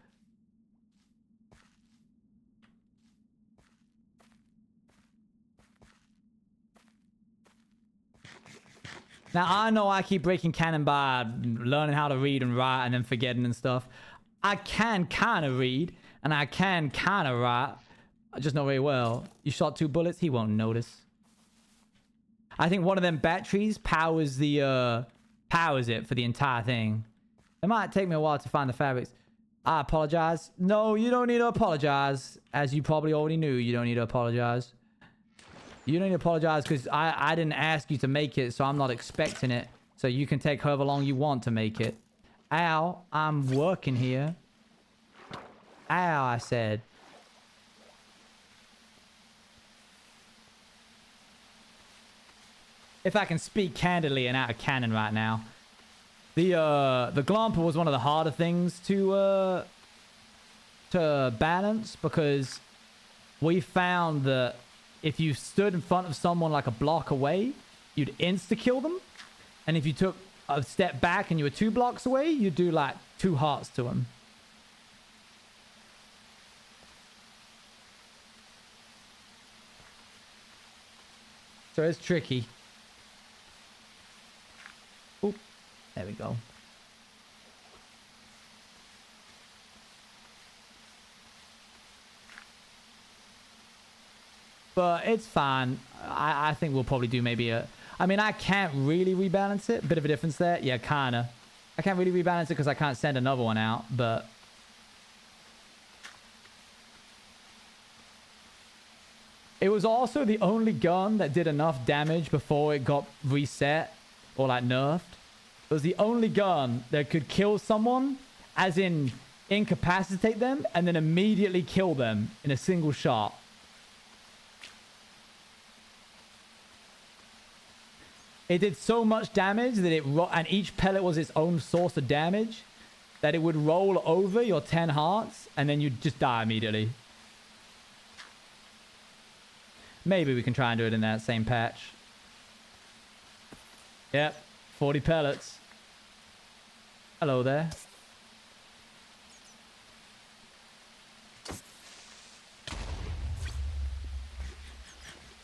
Now, I know I keep breaking canon by learning how to read and write and then forgetting and stuff. I can kind of read and I can kind of write. Just not very well. You shot 2 bullets? He won't notice. I think one of them batteries powers it for the entire thing. It might take me a while to find the fabrics. I apologize. No, you don't need to apologize. As you probably already knew, you don't need to apologize. You don't need to apologize because I didn't ask you to make it, so I'm not expecting it. So you can take however long you want to make it. Ow, I'm working here. Ow, I said. If I can speak candidly and out of canon right now. The Glomper was one of the harder things to balance because we found that if you stood in front of someone like a block away, you'd insta-kill them. And if you took a step back and you were 2 blocks away, you'd do like 2 hearts to them. So it's tricky. Oop. There we go. But it's fine. I think we'll probably do maybe a... I mean, I can't really rebalance it. Bit of a difference there. Yeah, kind of. I can't really rebalance it because I can't send another one out, but... It was also the only gun that did enough damage before it got reset or like nerfed. It was the only gun that could kill someone, as in incapacitate them, and then immediately kill them in a single shot. It did so much damage that and each pellet was its own source of damage, that it would roll over your 10 hearts and then you'd just die immediately. Maybe we can try and do it in that same patch. Yep, 40 pellets. Hello there.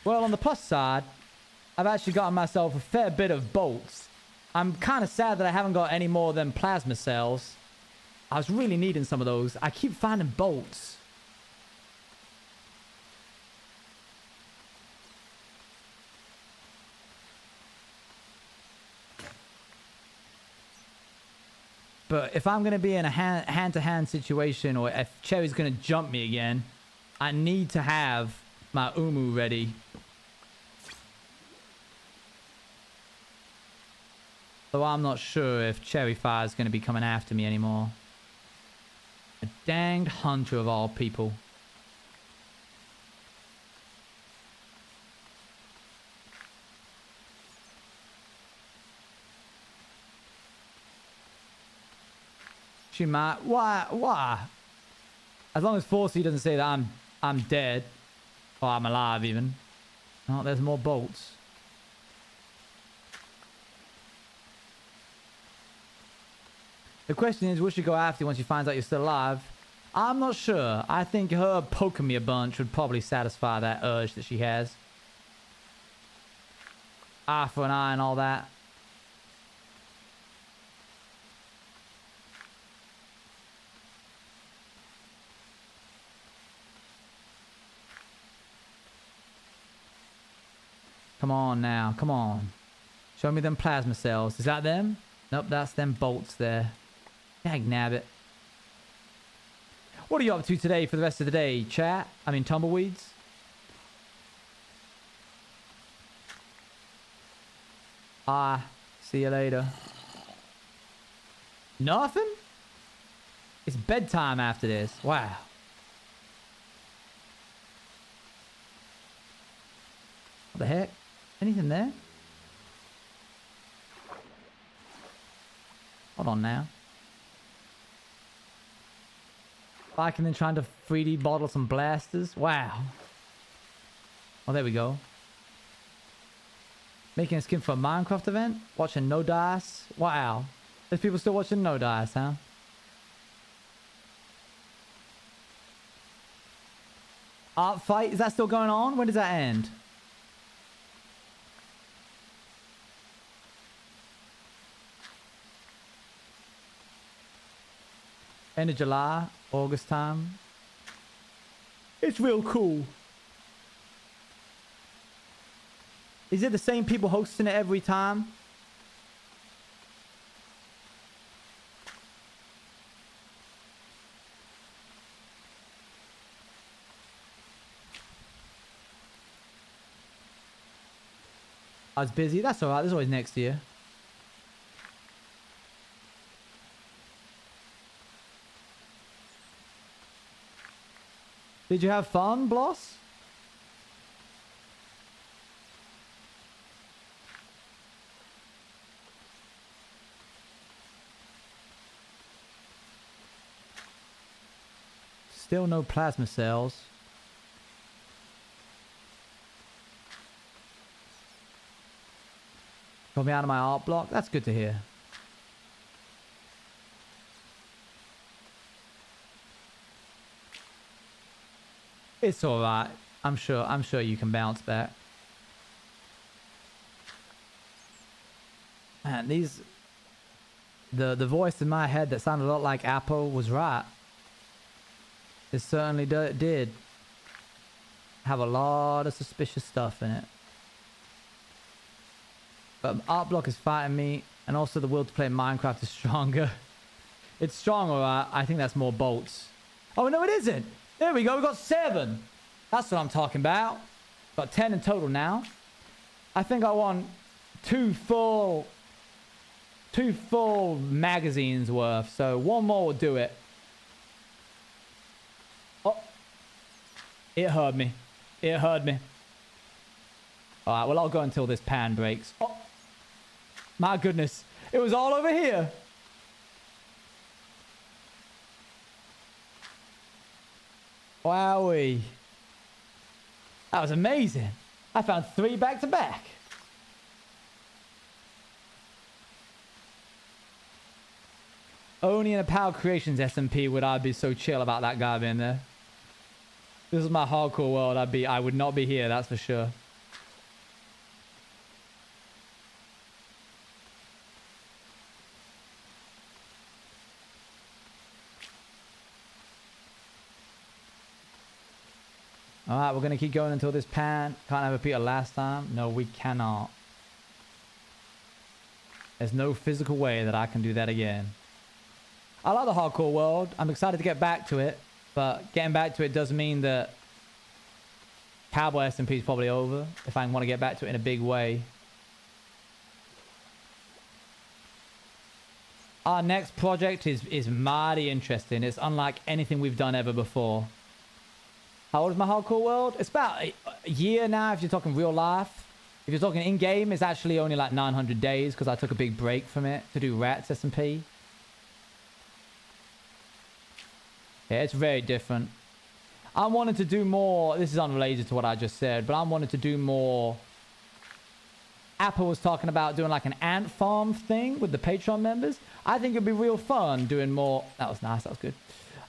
Well, on the plus side, I've actually gotten myself a fair bit of bolts. I'm kind of sad that I haven't got any more than plasma cells. I was really needing some of those. I keep finding bolts. But if I'm going to be in a hand-to-hand situation, or if Cherry's going to jump me again, I need to have my Umu ready. Though I'm not sure if Cherry Fire is going to be coming after me anymore. A danged hunter of all people. She might. Why? As long as 4C doesn't say that I'm dead. Or I'm alive even. Oh, there's more bolts. The question is, will she go after you once she finds out you're still alive? I'm not sure. I think her poking me a bunch would probably satisfy that urge that she has. Eye for an eye and all that. Come on now. Come on. Show me them plasma cells. Is that them? Nope, that's them bolts there. Dag nabbit. What are you up to today for the rest of the day, chat? I mean, tumbleweeds? See you later. Nothing? It's bedtime after this. Wow. What the heck? Anything there? Hold on now. Like and then trying to 3D bottle some blasters. Wow. Oh, there we go. Making a skin for a Minecraft event. Watching No Dice. Wow. There's people still watching No Dice, huh? Art fight. Is that still going on? When does that end? End of July, August time. It's real cool. Is it the same people hosting it every time? I was busy. That's alright. There's always next year. Did you have fun, Bloss? Still no plasma cells. Got me out of my art block. That's good to hear. It's alright. I'm sure you can bounce back. Man, these... The voice in my head that sounded a lot like Apple was right. It certainly did. Have a lot of suspicious stuff in it. But Art Block is fighting me, and also the will to play Minecraft is stronger. It's strong, alright. I think that's more bolts. Oh, no, it isn't. There we go. We got 7. That's what I'm talking about. Got 10 in total now. I think I want 2 full magazines worth. So 1 more will do it. Oh. It heard me. It heard me. Alright, well, I'll go until this pan breaks. Oh. My goodness. It was all over here. Wowee. That was amazing. I found 3 back to back. Only in a Power Creations SMP would I be so chill about that guy being there. This is my hardcore world. I would not be here, that's for sure. Alright, we're going to keep going until this pan. Can't have a repeat of last time. No, we cannot. There's no physical way that I can do that again. I like the hardcore world. I'm excited to get back to it. But getting back to it does mean that Cowboy SMP is probably over. If I want to get back to it in a big way. Our next project is mighty interesting. It's unlike anything we've done ever before. How old is my hardcore world? It's about a year now if you're talking real life. If you're talking in-game, it's actually only like 900 days because I took a big break from it to do Rats SMP. Yeah, it's very different. I'm wanting to do more. This is unrelated to what I just said, but I'm wanting to do more. Apple was talking about doing like an ant farm thing with the Patreon members. I think it'd be real fun doing more. That was nice. That was good.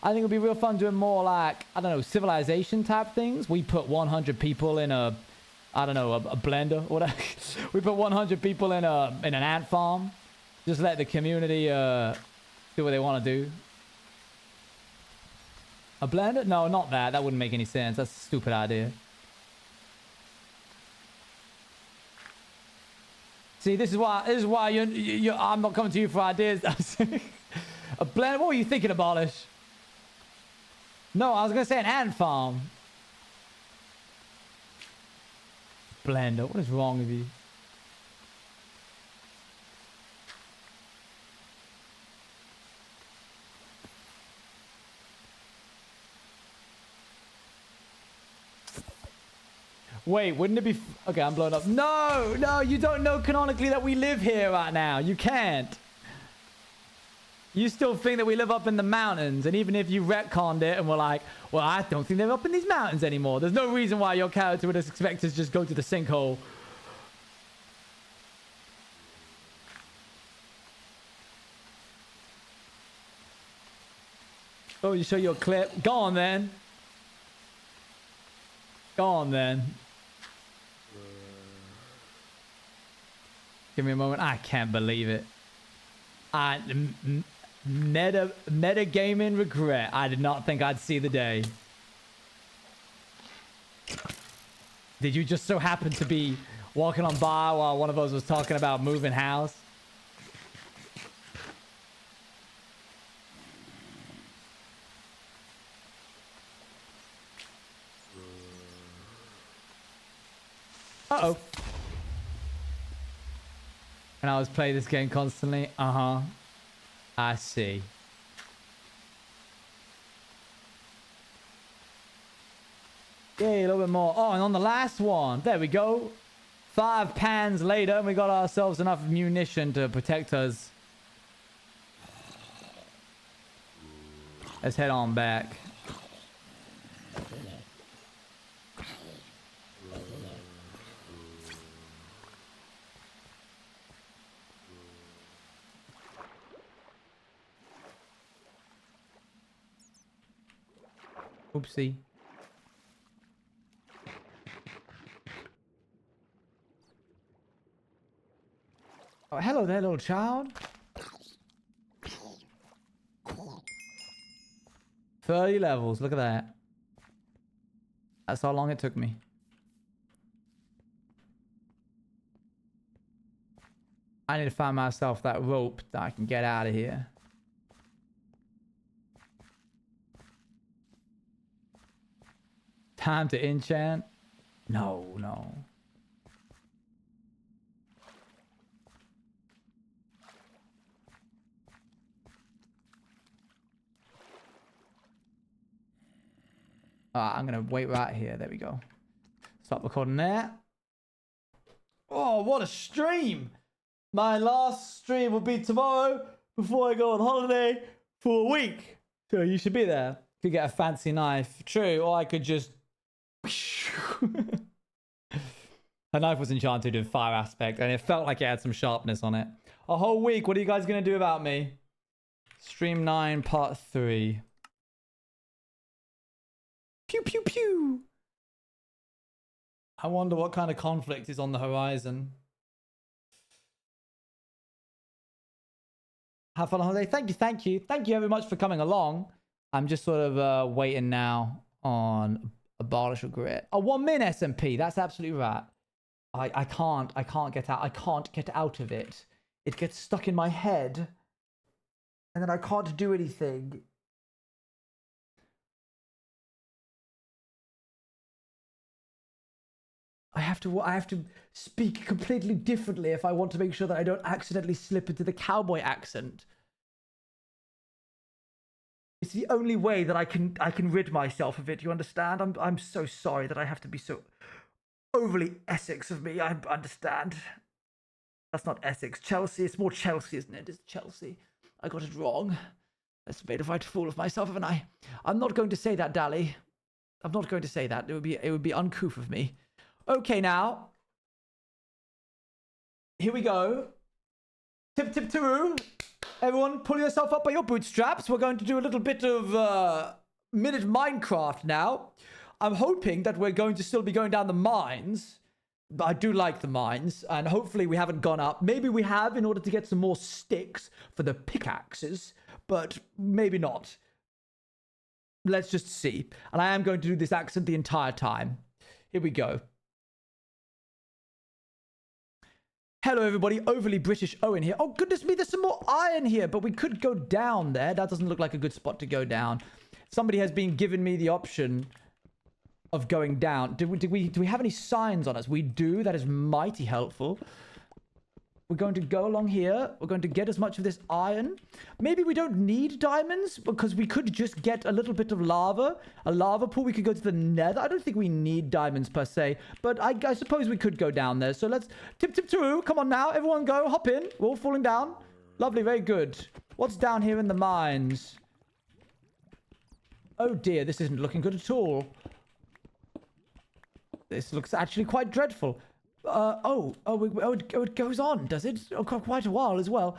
I think it'd be real fun doing more like, I don't know, civilization type things. We put 100 people in a, I don't know, a blender or whatever. We put 100 people in an ant farm. Just let the community do what they want to do. A blender? No, not that. That wouldn't make any sense. That's a stupid idea. See, this is why I'm not coming to you for ideas. A blender? What were you thinking, Abolish? No, I was going to say an ant farm. Blender. What is wrong with you? Wait, wouldn't it be... Okay, I'm blown up. No, no, you don't know canonically that we live here right now. You can't. You still think that we live up in the mountains, and even if you retconned it and were like, well, I don't think they're up in these mountains anymore. There's no reason why your character would expect us to just go to the sinkhole. Oh, you show your clip? Go on, then. Go on, then. Give me a moment. I can't believe it. Meta gaming regret. I did not think I'd see the day. Did you just so happen to be walking on by while one of us was talking about moving house? Uh-oh. And I was playing this game constantly. Uh-huh. I see. Yay, a little bit more. Oh, and on the last one. There we go. 5 pans later, and we got ourselves enough munition to protect us. Let's head on back. Oopsie. Oh, hello there, little child. 30 levels. Look at that. That's how long it took me. I need to find myself that rope that I can get out of here. Time to enchant? No, no. I'm gonna wait right here. There we go. Stop recording there. Oh, what a stream! My last stream will be tomorrow before I go on holiday for a week. So you should be there. Could get a fancy knife. True, or I could just... Her knife was enchanted with fire aspect, and it felt like it had some sharpness on it. A whole week. What are you guys going to do about me? Stream 9, part 3. Pew, pew, pew. I wonder what kind of conflict is on the horizon. Have fun on holiday. Thank you, thank you. Thank you very much for coming along. I'm just sort of waiting now on Abolish Regret. Oh, 1 min SMP. That's absolutely right. I can't get out. I can't get out of it. It gets stuck in my head. And then I can't do anything. I have to speak completely differently if I want to make sure that I don't accidentally slip into the cowboy accent. It's the only way that I can rid myself of it. You understand? I'm so sorry that I have to be so overly Essex of me. I understand. That's not Essex. Chelsea. It's more Chelsea, isn't it? It's Chelsea. I got it wrong. I made a right fool of myself, haven't I? I'm not going to say that, Dally. I'm not going to say that. It would be uncouth of me. Okay, now. Here we go. Tip, tip, taroo. Everyone, pull yourself up by your bootstraps. We're going to do a little bit of minute Minecraft now. I'm hoping that we're going to still be going down the mines. But I do like the mines. And hopefully we haven't gone up. Maybe we have in order to get some more sticks for the pickaxes. But maybe not. Let's just see. And I am going to do this accent the entire time. Here we go. Hello, everybody. Overly British Owen here. Oh, goodness me, there's some more iron here, but we could go down there. That doesn't look like a good spot to go down. Somebody has been giving me the option of going down. Do we have any signs on us? We do. That is mighty helpful. We're going to go along here. We're going to get as much of this iron. Maybe we don't need diamonds because we could just get a little bit of lava. A lava pool. We could go to the nether. I don't think we need diamonds per se. But I suppose we could go down there. So let's... Tip, tip, taroo. Come on now. Everyone go. Hop in. We're all falling down. Lovely. Very good. What's down here in the mines? Oh dear. This isn't looking good at all. This looks actually quite dreadful. It goes on, does it? Oh, quite a while as well.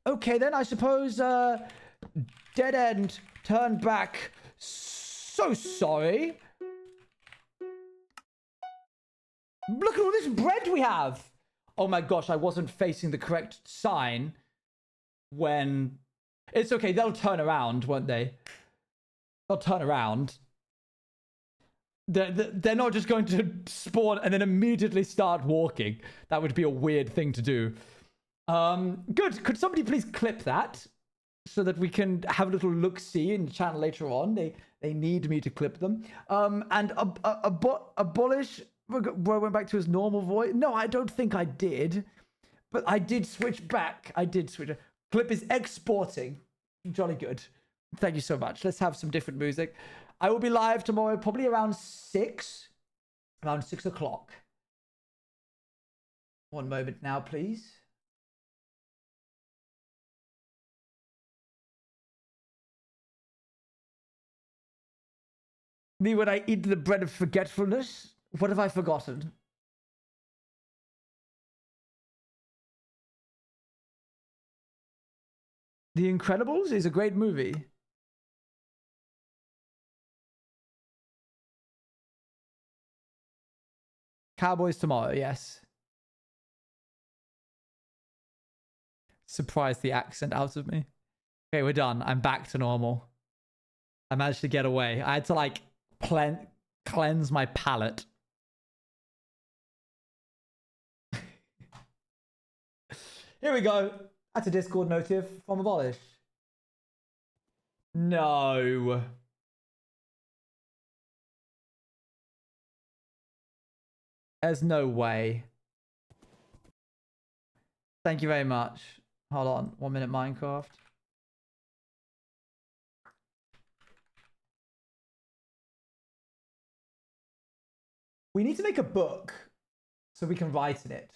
Okay, then I suppose, dead end, turn back. So sorry. Look at all this bread we have. Oh my gosh, I wasn't facing the correct sign when... It's okay, they'll turn around, won't they? They'll turn around. They're not just going to spawn and then immediately start walking. That would be a weird thing to do. Good. Could somebody please clip that so that we can have a little look-see in the channel later on? They need me to clip them. And abolish... Bro went back to his normal voice. No, I don't think I did. But I did switch back. Clip is exporting. Jolly good. Thank you so much. Let's have some different music. I will be live tomorrow, probably around 6. Around 6 o'clock. One moment now, please. Me when I eat the bread of forgetfulness? What have I forgotten? The Incredibles is a great movie. Cowboys tomorrow, yes. surprised the accent out of me. Okay, we're done. I'm back to normal. I managed to get away. I had to like cleanse my palate. Here we go. That's a Discord notif from Abolish. No. There's no way. Thank you very much. Hold on. 1 minute Minecraft. We need to make a book so we can write in it.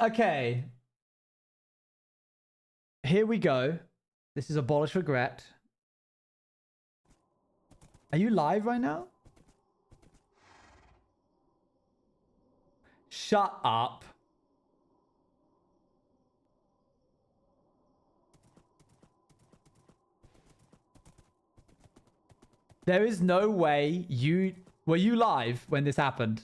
Okay. Here we go. This is Abolish Regret. Are you live right now? Shut up. There is no way you... Were you live when this happened?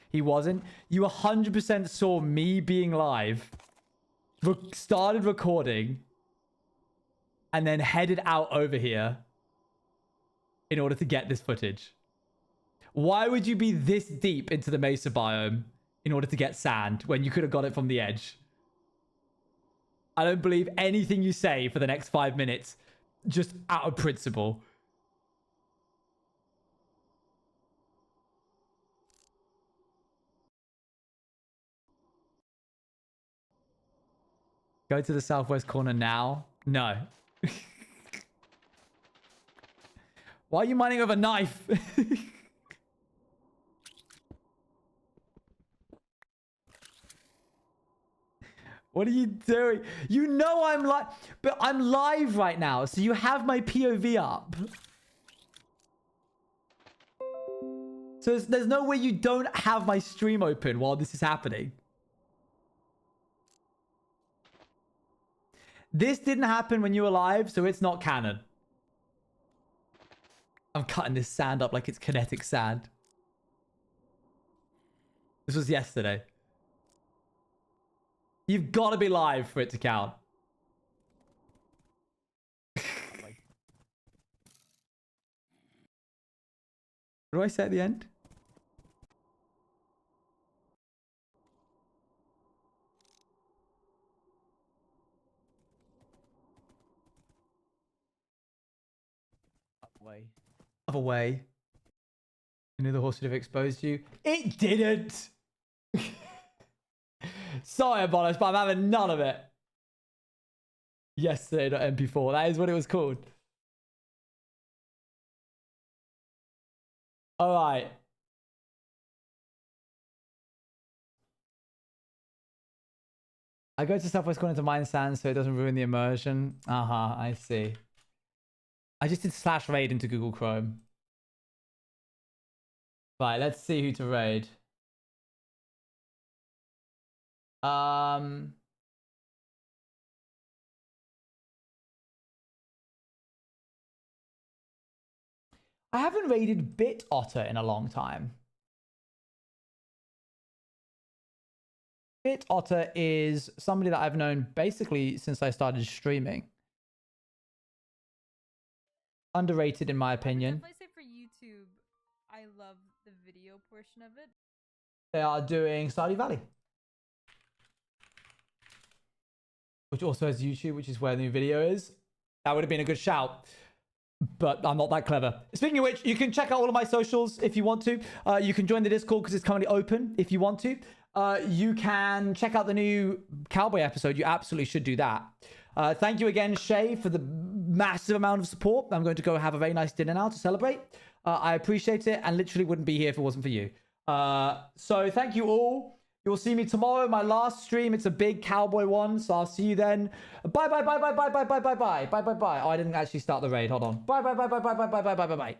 He wasn't. You 100% saw me being live, started recording, and then headed out over here in order to get this footage. Why would you be this deep into the mesa biome in order to get sand when you could have got it from the edge? I don't believe anything you say for the next 5 minutes, just out of principle. Go to the southwest corner now? No. Why are you mining with a knife? What are you doing? You know I'm live, but I'm live right now, so you have my POV up. So there's no way you don't have my stream open while this is happening. This didn't happen when you were live, so it's not canon. I'm cutting this sand up like it's kinetic sand. This was yesterday. You've got to be live for it to count. What do I say at the end? Other way. You knew the horse would have exposed you. It didn't. Sorry about us, but I'm having none of it. Yesterday.mp4. That is what it was called. All right. I go to Southwest Corner to mine sand so it doesn't ruin the immersion. I see. I just did /raid into Google Chrome. Right, let's see who to raid. I haven't raided Bit Otter in a long time. Bit Otter is somebody that I've known basically since I started streaming. Underrated in my opinion. I say for YouTube, I love the video portion of it. They are doing Stardew Valley, which also has YouTube, which is where the new video is. That would have been a good shout, but I'm not that clever. Speaking of which, you can check out all of my socials if you want to. You can join the Discord because it's currently open if you want to. You can check out the new Cowboy episode. You absolutely should do that. Thank you again, Shay, for the massive amount of support. I'm going to go have a very nice dinner now to celebrate. I appreciate it and literally wouldn't be here if it wasn't for you. So thank you all. You'll see me tomorrow, my last stream. It's a big Cowboy one, so I'll see you then. Bye, bye, bye, bye, bye, bye, bye, bye, bye, bye, bye, bye, bye. Oh, I didn't actually start the raid. Hold on. Bye, bye, bye, bye, bye, bye, bye, bye, bye, bye, bye.